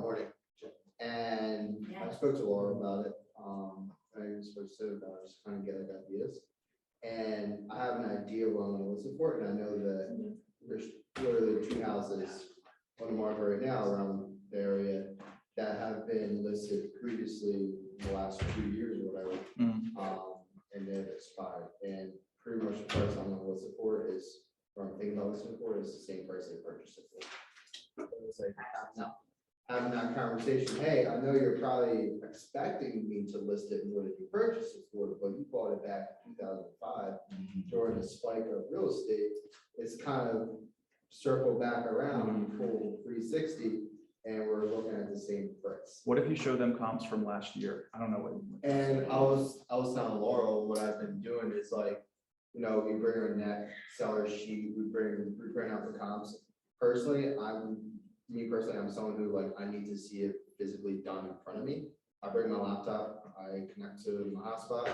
morning. And I spoke to Laura about it. I spoke to her about it, just kind of get like ideas. And I have an idea what I'm gonna list it for, and I know that there's literally 2 houses on the market right now around the area that have been listed previously in the last 2 years or whatever. And they've expired, and pretty much the price I'm gonna list it for is, or I'm thinking about listing it for, is the same price they purchased it for. So it's like having that conversation, hey, I know you're probably expecting me to list it more than you purchased it for, but you bought it back in 2005 during the spike of real estate. It's kind of circled back around, full 360, and we're looking at the same price. What if you show them comps from last year? I don't know what. And I was telling Laurel, what I've been doing is like, we bring our net seller sheet, we bring out the comps. Personally, I'm someone who like, I need to see it physically done in front of me. I bring my laptop, I connect to my hotspot,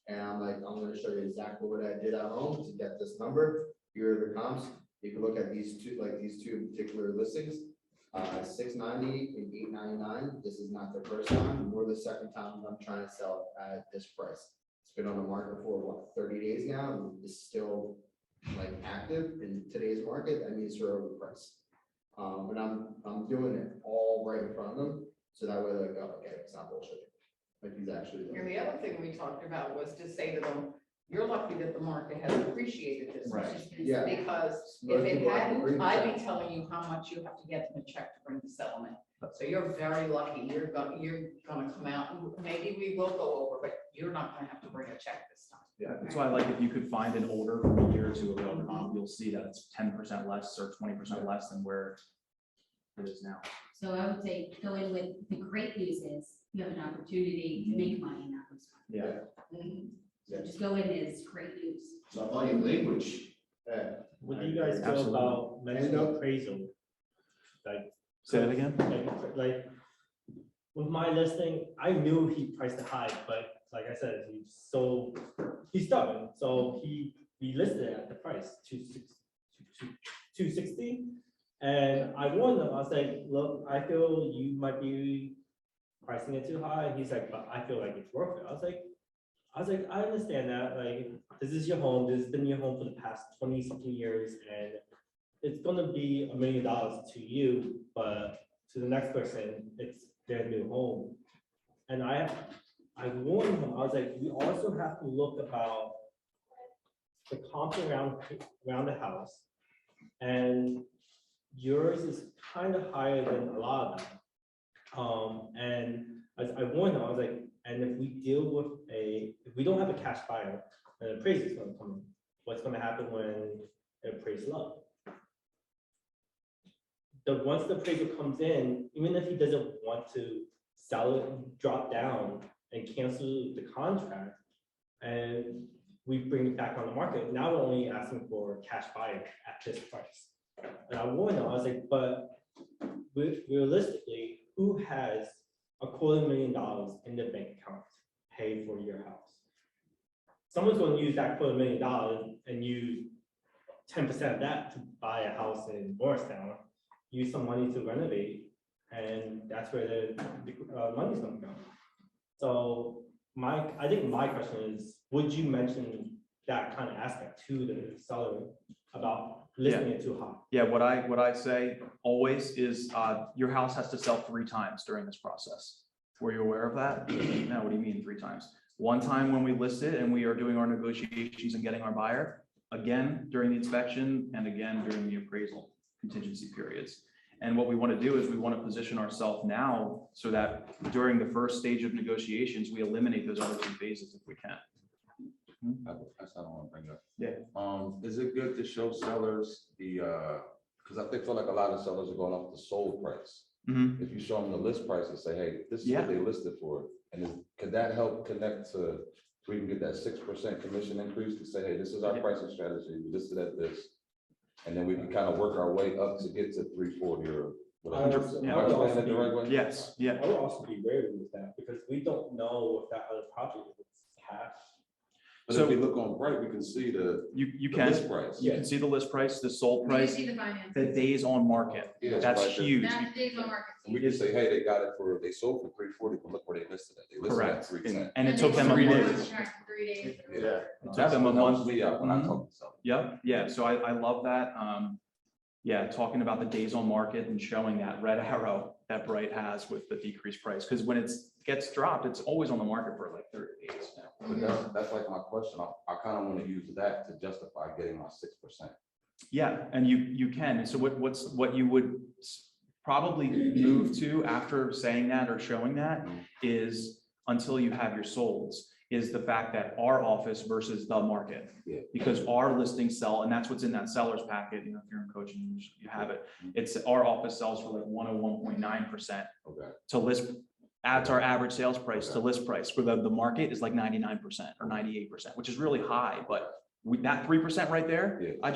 and I'm like, I'm gonna show you exactly what I did at home to get this number. Here are the comps. You can look at these two particular listings. 690 and 899. This is not the first time nor the second time I'm trying to sell it at this price. It's been on the market for what, 30 days now, and it's still like active in today's market. That means you're overpriced. But I'm doing it all right in front of them, so that way they're like, oh, okay, it's not bullshit. Like he's actually doing And it. the other thing we talked about was to say to them, you're lucky that the market has appreciated this much. Right. Yeah. Because Most if it people have to bring hadn't, the I'd check. be telling you how much you have to get them a check to bring the settlement. So you're very lucky. You're gonna come out, maybe we will go over, but you're not gonna have to bring a check this time. Yeah, that's why, like, if you could find an order from a year or two ago, you'll see that it's 10% less or 20% less than where it is now. So I would say go in with the great news is you have an opportunity to make money in that respect. Yeah. So just go in as great news. So I thought your language. What do you guys feel Absolutely. about mental appraisal? Like, Say that again? like with my listing, I knew he priced it high, but like I said, he's stubborn, so he listed it at the price, 260. And I warned him, I was like, look, I feel you might be pricing it too high. He's like, but I feel like it's worth it. I was like, I understand that, like, this is your home, this has been your home for the past 20-something years, and it's gonna be $1 million to you, but to the next person, it's their new home. And I warned him, I was like, we also have to look about the comps around the house, and yours is kind of higher than a lot of them. And I warned him, I was like, and if we deal with if we don't have a cash buyer, an appraiser is gonna come in, what's gonna happen when it appraises low? Once the appraiser comes in, even if he doesn't want to sell it, drop down and cancel the contract, and we bring it back on the market, now we're only asking for a cash buyer at this price. And I warned him, I was like, but realistically, who has $250,000 in the bank account to pay for your house? Someone's going to use that $250,000 and use 10% of that to buy a house in Morristown, use some money to renovate, and that's where the money's going to go. So I think my question is, would you mention that kind of aspect to the seller about listing it too high? Yeah, what I say always is, your house has to sell 3 times during this process. Were you aware of that? No, what do you mean 3 times? One time when we list it and we are doing our negotiations and getting our buyer, again during the inspection, and again during the appraisal contingency periods. And what we want to do is we want to position ourselves now so that during the first stage of negotiations, we eliminate those other 2 phases if we can. That's what I want to bring up. Yeah. Is it good to show sellers because I feel like a lot of sellers are going off the sold price. If you show them the list price and say, hey, this is what they listed for, and could that help connect to, so we can get that 6% commission increase to say, hey, this is our pricing strategy, we listed at this, and then we can kind of work our way up to get to 340 or whatever. Yes, yeah. I would also be wary with that because we don't know if that other project is cash. But if we look on Bright, we can see the list price. You can see the list price, the sold You price, see the finance. the days on market. Yeah, That's right there. huge. That's days on market. And we can say, hey, they sold for 340, but look where they listed it. They listed it at Correct. 310. And it took them a they month. sold the contract in 3 days. Yeah. It took them a month. Me out when I talk to sellers. Yep, yeah, so I love that. Yeah, talking about the days on market and showing that red arrow that Bright has with the decreased price, because when it gets dropped, it's always on the market for like 30 days now. But that's like my question. I kind of want to use that to justify getting my 6%. Yeah, and you can. And so what you would probably move to after saying that or showing that is, until you have your solds, is the fact that our office versus the market. Yeah. Because our listings sell, and that's what's in that seller's packet, if you're in coaching, you have it. It's our office sells for like 101.9% Okay. to list, that's our average sales price to list price, where the market is like 99% or 98%, which is really high, but with that 3% right there, Yeah. I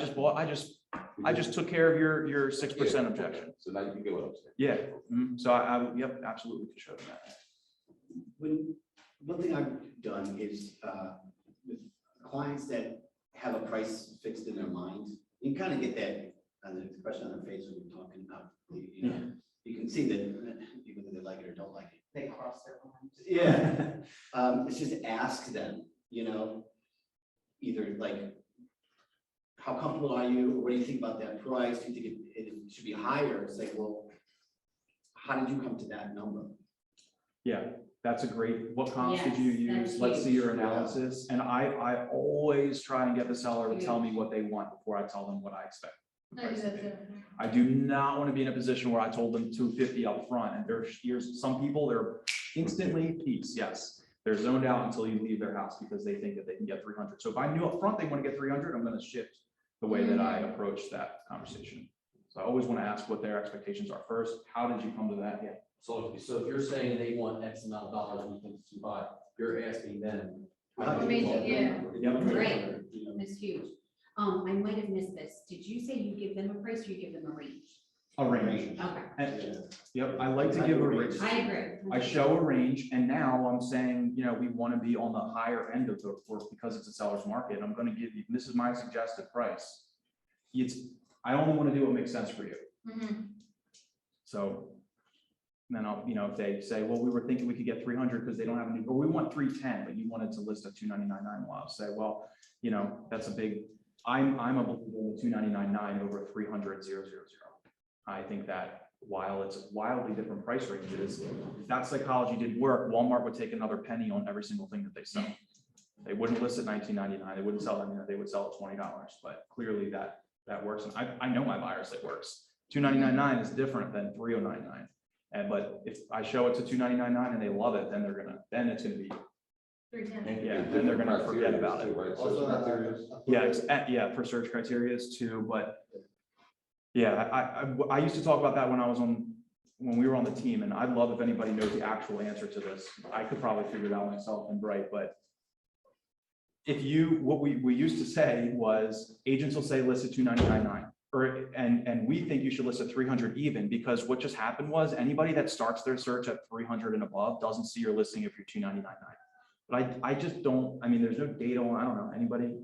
just took care of your 6% objection. So now you can get what I'm saying. Yeah, so I yep, absolutely could show them that. One thing I've done is, with clients that have a price fixed in their mind, you kind of get that, the expression on their face when you're talking about, you know, you can see that even though they like it or don't like it. They cross their lines. Yeah, it's just ask them, you know, either like, how comfortable are you, or what do you think about that price? Do you think it should be higher? It's like, well, how did you come to that number? Yeah, that's a great, what comps did you Yes, that's use? Let's see your huge. analysis. And I always try and get the seller to tell me what they want before I tell them what I expect. the I do price to that be. too. I do not want to be in a position where I told them 250 up front, and here's some people, they're instantly peace, yes. They're zoned out until you leave their house because they think that they can get 300. So if I knew up front they want to get 300, I'm going to shift the way that I approach that conversation. So I always want to ask what their expectations are first. How did you come to that? Yeah. So if you're saying they want X amount of dollars, we think it's too high, you're asking them. What made you- yeah. Yep. Right. That's huge. I might have missed this. Did you say you give them a price or you give them a range? A range. Okay, And, yep, I like to give a range. I agree. I show a range, and now I'm saying, you know, we want to be on the higher end of the, or because it's a seller's market, I'm gonna give you, this is my suggested price. I only want to do what makes sense for you. Mhm. So then I'll, you know, if they say, well, we were thinking we could get 300 because they don't have any, or we want 310, but you wanted to list a 299.9, well, I'll say, well, you know, that's a big, I'm a believer in 299.9 over 300.000. I think that while it's wildly different price ranges, if that psychology did work, Walmart would take another penny on every single thing that they sell. They wouldn't list at $19.99, they wouldn't sell it, they would sell it $20, but clearly that works, and I know my buyers that works. 299.9 is different than 309.9. And but if I show it to 299.9 and they love it, then then it's gonna be, 310. yeah, then they're gonna forget about it. Right, Also, search criteria. Yeah, for search criteria too, but yeah, I used to talk about that when we were on the team, and I'd love if anybody knows the actual answer to this. I could probably figure it out myself and Bright, but what we used to say was agents will say list at 299.9. And we think you should list at 300 even, because what just happened was anybody that starts their search at 300 and above doesn't see your listing if you're 299.9. But I just don't, I mean, there's no data on, I don't know, anybody.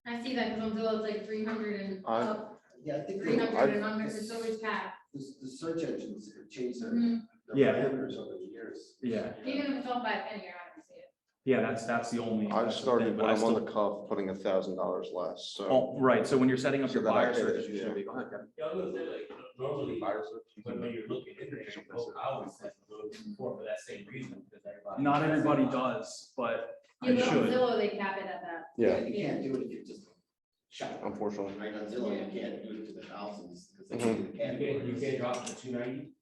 I see that because on Zillow, it's like 300 and up, Yeah, I think. 300 and under, it's always capped. The search engines have changed their Mhm. Yeah. parameters over the years. Yeah, Even if it's off by a penny, you're not gonna see it. yeah, that's the only. I've that's the started thing, but when I I'm on still- the cuff, putting $1,000 less, so. Oh, right, so when you're setting up So your that I buyer hit search, it, you should yeah. be, go ahead, Kevin. Yeah, I was gonna say, like, normally, Buyer search. when you're looking in there, I always set a little bit before for that same reason, because everybody. Not everybody does, but Yeah, I but on should. Zillow, they cap it at that. Yeah, You can't do it if you're just shopping. unfortunately. Right on Zillow, you can't do it to the thousands, because they Mhm. give you the You can't categories. drop to 290.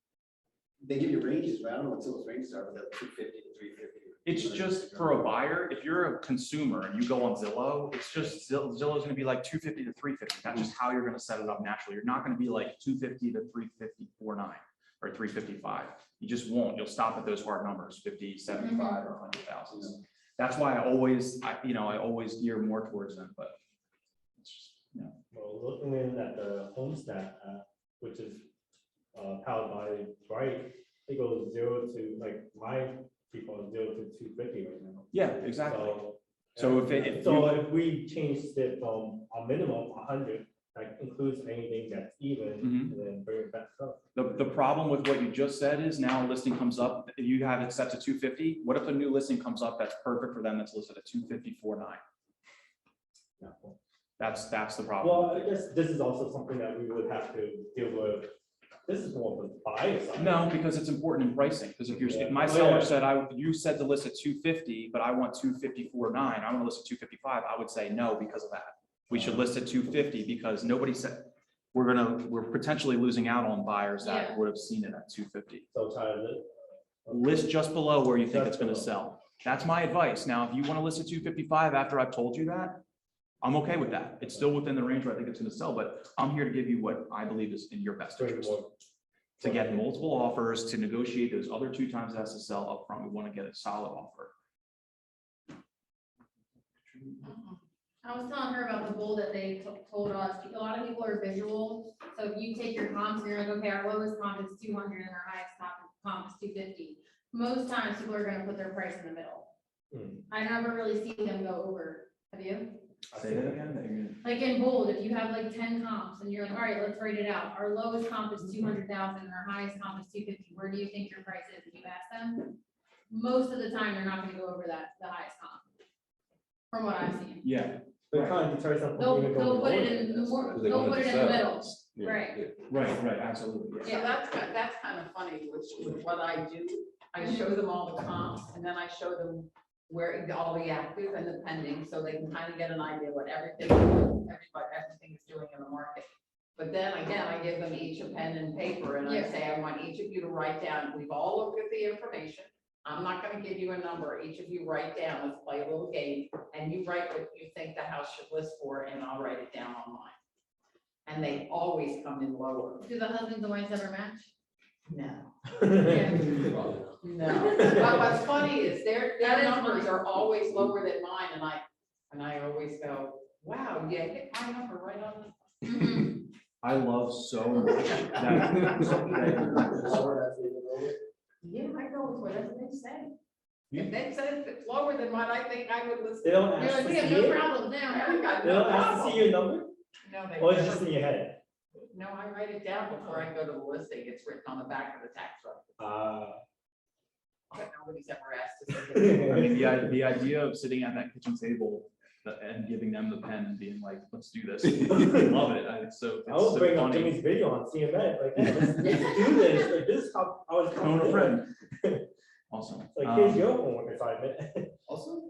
They give you ranges, but I don't know what Zillow's ranges are, but they're 250 to 350. It's just for a buyer, if you're a consumer and you go on Zillow, it's just Zillow's gonna be like 250 to 350. That's just how you're gonna set it up naturally. You're not gonna be like 250 to 354.9 or 355. You just won't. You'll stop at those hard numbers, 50, 75, or 100,000. That's why I always gear more towards them, but it's just, you know. Well, looking in at the Homestat app, which is powered by Bright, it goes 0 to, like, my default is 0 to 250 right now. Yeah, exactly. So So if we changed it from a minimum 100, like includes anything that's even, Mhm. and then bring it back up. The problem with what you just said is now a listing comes up, you have it set to 250. What if a new listing comes up that's perfect for them that's listed at 254.9? Yeah. That's the problem. Well, I guess this is also something that we would have to deal with. This is more of a buyer side. No, because it's important in pricing, because if my Oh, seller yeah. said, you said to list at 250, but I want 254.9, I want to list at 255, I would say no because of that. We should list at 250 because nobody said, we're potentially losing out on buyers that Yeah. would have seen it at 250. So try to. List just below where you think it's Just gonna below. sell. That's my advice. Now, if you want to list at 255 after I've told you that, I'm okay with that. It's still within the range where I think it's gonna sell, but I'm here to give you what I believe is in your best interest. To get multiple offers, to negotiate those other 2 times it has to sell upfront. We want to get a solid offer. I was telling her about the goal that they told us. A lot of people are visual. So if you take your comps and you're like, okay, our lowest comp is 200 and our highest comp is 250. Most times people are gonna put their price in the middle. I never really see them go over. Have you? Say that again. Like in bold, if you have like 10 comps and you're like, all right, let's write it out. Our lowest comp is 200,000 and our highest comp is 250. Where do you think your price is? And you ask them, most of the time, they're not gonna go over the highest comp. From what I've seen. Yeah, They're trying to try something. They'll put it in, They they'll wanted put to it in the sell. middle, Yeah, right? yeah. right, absolutely. So that's kind of funny with what I do. I show them all the comps and then I show them where all the active and the pending, so they can kind of get an idea what everything is doing in the market. But then again, I give them each a pen and paper and I Yeah. say, I want each of you to write down, we've all looked at the information. I'm not gonna give you a number. Each of you write down, let's play a little game, and you write what you think the house should list for, and I'll write it down on mine. And they always come in lower. Do the husbands and wives ever match? No. Yeah. No, but what's funny is their That is numbers funny. are always lower than mine, and I always go, wow, yeah, hit my number right on the. Mhm. I love so much that. Yeah, I go with whatever they say. If they said it's lower than what I think I would listen. They don't You know, ask to we have see no it? problem now. I got They no don't ask to problem. see your number, No, they or it's never- just in your head? No, I write it down before I go to the listing. It's written on the back of the tax record. But nobody's ever asked to see I it. mean, the idea of sitting at that kitchen table and giving them the pen and being like, let's do this. I love it. It's so I will bring up funny. Jimmy's video on CMA, like, hey, let's do this, like, this is how I was. Phone a friend. Awesome. Like, here's your homework assignment. Also,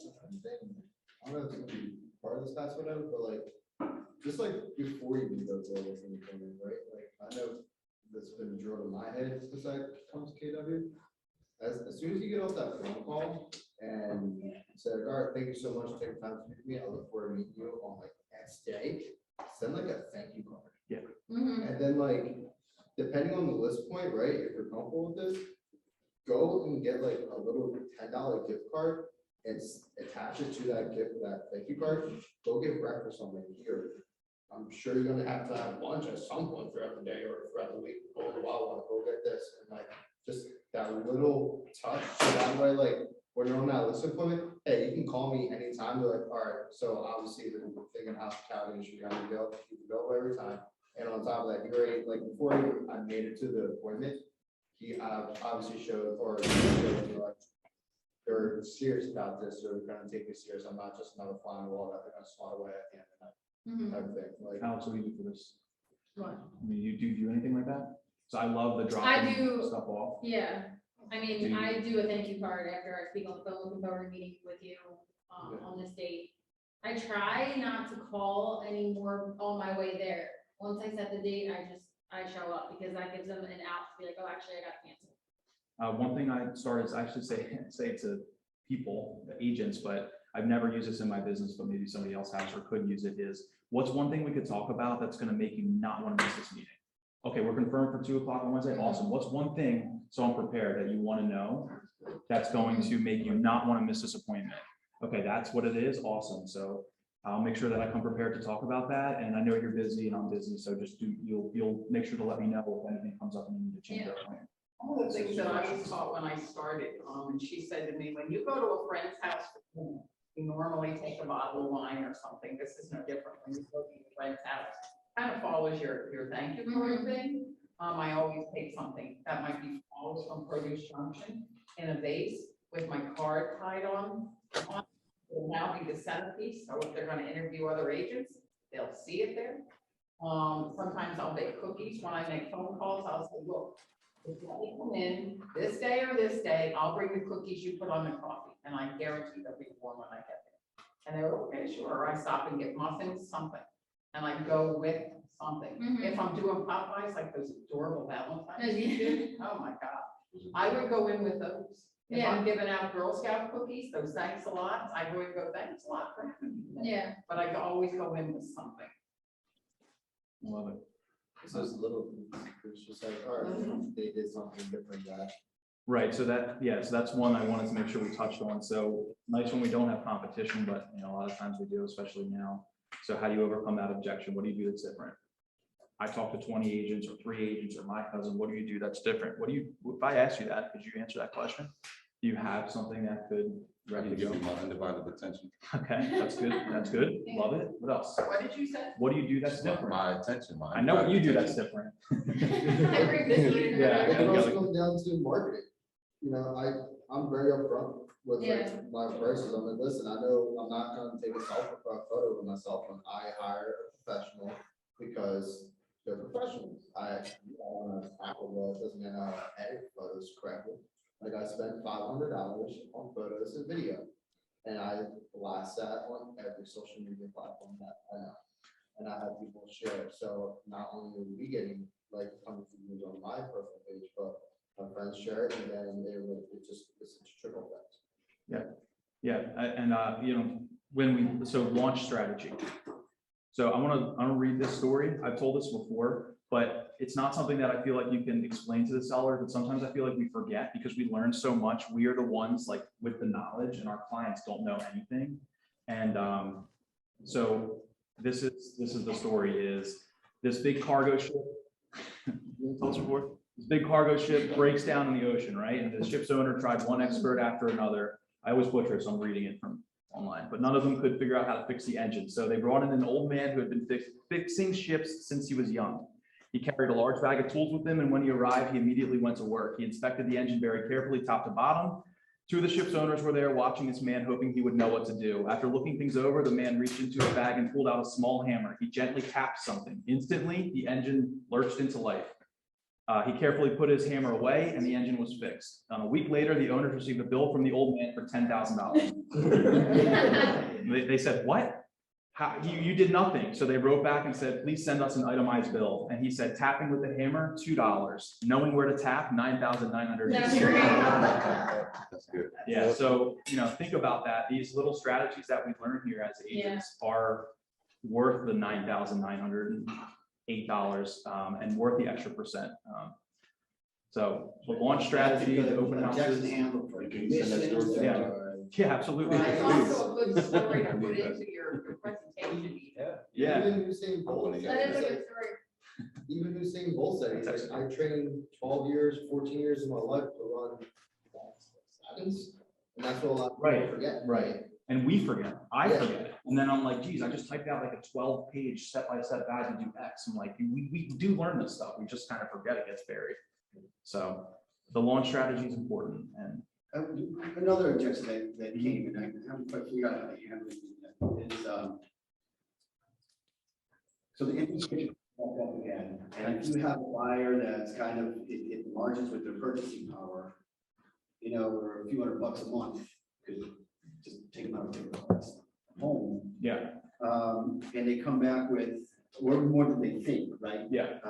I don't know if it's gonna be part of the stats, whatever, but like, just like before you do those levels in the corner, right? Like, I know that's been drilled in my head since I come to KW. As soon as you get off that phone call and say, all right, thank you so much for taking time to meet me, I look forward to meeting you on like X day, send like a thank you card. Mhm. And then like, depending on the list point, right, if you're comfortable with this, go and get like a little $10 gift card and attach it to that thank you card. Go get breakfast on the way here. I'm sure you're gonna have to have lunch at some point throughout the day or throughout the week. Go to Wawa, go get this, and like, just that little touch, so that way, like, when you're on that list appointment, hey, you can call me anytime. They're like, all right, so obviously the thing in hospitality industry, I'm available every time. And on top of that, he already, like, before I made it to the appointment, he obviously showed, or like, they're serious about this, or they're gonna take me serious. I'm not just another fly on the wall that they're gonna swat away at the end of the night, Mhm. type of thing. Like, Alex, what do you do for this? What? I mean, you do anything like that? So I love the I dropping do- stuff off. Yeah, I Do mean, you- I do a thank you card after I speak on the phone, looking forward to meeting with you, on this date. I try not to call anymore on my way there. Once I set the date, I show up because that gives them an out to be like, oh, actually, I got canceled. One thing I started is I should say to people, the agents, but I've never used this in my business, but maybe somebody else has or could use it, is what's one thing we could talk about that's gonna make you not wanna miss this meeting? Okay, we're confirmed for 2 o'clock on Wednesday. Awesome. What's one thing, so I'm prepared, that you wanna know that's going to make you not wanna miss this appointment? Okay, that's what it is. Awesome. So I'll make sure that I come prepared to talk about that. And I know you're busy and I'm busy, so just you'll make sure to let me know if anything comes up and you need to change our plan. One of the things that I was taught when I started, and she said to me, when you go to a friend's house for dinner, you normally take a bottle of wine or something. This is no different when you go to your friend's house. Kind of follows your thank you card thing. I always take something that might be flowers from Produce Junction in a vase with my card tied on. Will now be the centerpiece, so if they're gonna interview other agents, they'll see it there. Sometimes I'll bake cookies when I make phone calls. I'll say, look, if you come in this day or this day, I'll bring the cookies you put on the coffee, and I guarantee they'll be warm when I get there. And they're okay, sure. Or I stop and get muffins, something, and I go with something. Mhm. If I'm doing Popeyes, like those adorable Valentine's, Yeah. dishes, oh my God, I would go in with those. If I'm giving out Girl Scout cookies, those thanks a lot, I would go, thanks a lot for having me. Yeah. But I always go in with something. Love it. it's those little, it's just like, all right, they did something different that. Right, so that's one I wanted to make sure we touched on. So nice when we don't have competition, but a lot of times we do, especially now. So how do you overcome that objection? What do you do that's different? I talked to 20 agents or 3 agents or my cousin. What do you do that's different? If I asked you that, could you answer that question? Do you have something that could ready to Give go? you my undivided attention. Okay, that's good. That's good. Love it. What else? What did you say? What do you do that's different? My attention, I know what you do that's different. Every visitor. Yeah. It also comes down to marketing. I'm very upfront with Yeah. like my prices. I'm like, listen, I know I'm not gonna take a photo of myself when I hire a professional because they're professionals. I want to tackle what doesn't mean how to edit photos correctly. Like I spent $500 on photos and video, and I blast that on every social media platform that I know, and I have people share. So not only are we getting like tons of views on my personal page, but my friends share it, and then it's a trickle effect. Yeah, and so launch strategy. So I want to read this story. I've told this before, but it's not something that I feel like you can explain to the seller, but sometimes I feel like we forget because we learn so much. We are the ones like with the knowledge and our clients don't know anything. And so this is the story is This big cargo ship. This big cargo ship breaks down in the ocean, right? And the ship's owner tried one expert after another. I always butcher it, so I'm reading it from online, but none of them could figure out how to fix the engine. So they brought in an old man who had been fixing ships since he was young. He carried a large bag of tools with him, and when he arrived, he immediately went to work. He inspected the engine very carefully, top to bottom. Two of the ship's owners were there watching this man, hoping he would know what to do. After looking things over, the man reached into a bag and pulled out a small hammer. He gently tapped something. Instantly, the engine lurched into life. He carefully put his hammer away, and the engine was fixed. A week later, the owners received a bill from the old man for $10,000. They said, "What? How, you did nothing." So they wrote back and said, "Please send us an itemized bill." And he said, "Tapping with the hammer, $2. Knowing where to tap, $9,900. That's good. Yeah, so, think about that. These little strategies that we learn here as agents are worth the $9,908 and worth the extra percent. So the launch strategy, the open houses. Yeah, absolutely. Right, it's also a good story to put into your presentation. Yeah. Even Usain Bolt. That is a good story. Even Usain Bolt said, he's like, I trained 12 years, 14 years of my life to run sevens. And that's what a lot of people forget. Right. And we forget. I forget it. And then I'm like, geez, I just typed out like a 12-page step-by-step guide to do X. I'm like, we do learn this stuff. We just kind of forget it gets buried. So the launch strategy is important. And another objection that came, and I haven't quite figured out how to handle it, is, so the interest rate popped up again, and if you have a buyer that's kind of, it margins with their purchasing power, or a few $100 a month, could just take them out and take them home. yeah. And they come back with, or more than they think, right? Yeah.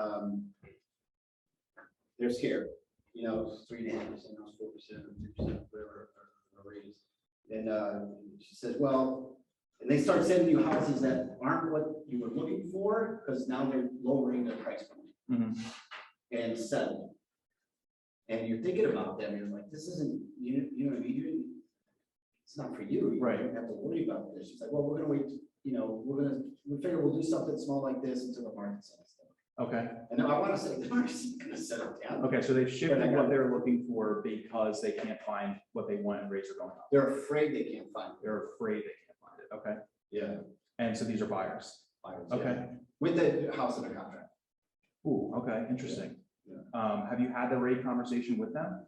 They're scared, 3.5%, 4%, or 2%, whatever, or raise. And she says, well, and they start sending you houses that aren't what you were looking for, because now they're lowering their price point and settling. And you're thinking about them, you're like, this isn't, you know what I mean? It's not for you. You don't have to worry about this. She's like, well, we're gonna wait, we figure we'll do something small like this until the market settles down. Okay. And I want to say the market's gonna settle down. Okay, so they've shifted what they're looking for because they can't find what they want and rates are going up. They're afraid they can't find it. They're afraid they can't find it. Okay. Yeah. And so these are buyers. Okay. Yeah. With the house under contract. Ooh, okay, interesting. Yeah. Have you had the rate conversation with them?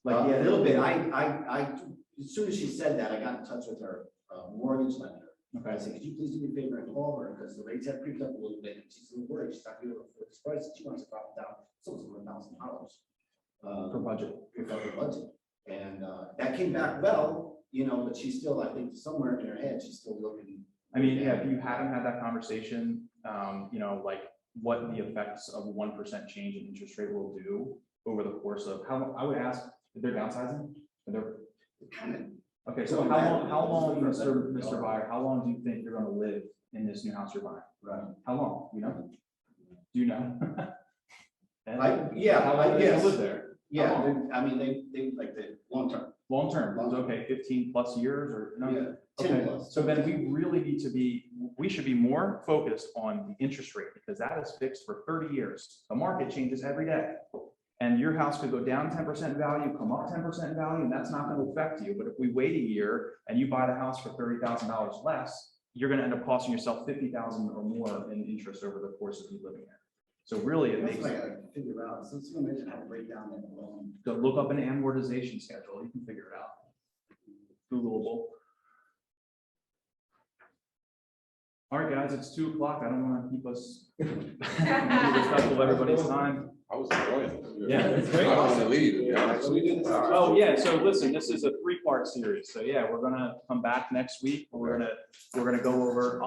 Like a little bit. I as soon as she said that, I got in touch with her mortgage lender. Okay. I said, could you please do me a favor and call her, because the rates have creeped up a little bit, and she's a little worried. She's not gonna afford this price. She wants to drop it down. So it's $1,000 For budget. For budget. And that came back well, but she's still, I think, somewhere in her head, she's still looking. I mean, yeah, if you haven't had that conversation, like what the effects of 1% change in interest rate will do over the course of I would ask if they're downsizing. Okay, so how long, Mr. Buyer, how long do you think you're going to live in this new house you're buying? Right. How long? Do you know? And How long do you live there? Yeah, I mean, they like the long term. Long term, okay, 15 plus years or no? Yeah, 10 Okay, plus. so then we really need to we should be more focused on the interest rate, because that is fixed for 30 years. The market changes every day. And your house could go down 10% in value, come up 10% in value, and that's not going to affect you. But if we wait a year and you buy the house for $30,000 less, you're going to end up costing yourself $50,000 or more in interest over the course of you living there. So really, it makes. That's what I gotta figure out. So someone mentioned how to break down that loan. Go look up an amortization schedule. You can figure it out. Googleable. All right, guys, it's 2 o'clock. I don't want to keep us respectful of everybody's time. I was enjoying it. Yeah, it's great. I don't want to leave. To be honest. Oh, yeah. So listen, this is a 3-part series. So yeah, we're gonna come back next week. We're gonna go over.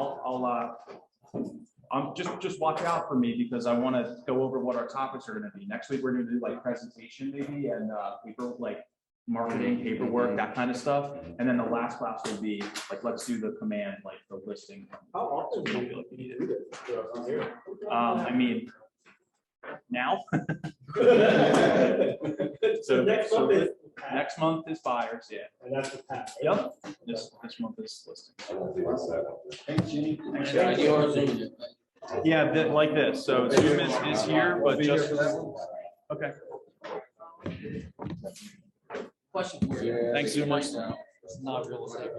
Just watch out for me, because I want to go over what our topics are going to be. Next week, we're going to do like presentation maybe, and paper, like marketing, paperwork, that kind of stuff. And then the last class will be like, let's do the command, like the listing. How often So do we you don't feel like we need do it. this? I mean, now. So next month is. Next month is buyers, yeah. And that's the path. Yep. This month is listing. I won't be outside. Thanks, Jenny. Thanks, Thank guys. you. Yeah, like this. So Zoom is here, but just, okay. Question for you. Thanks, Zoomers. It's not real estate.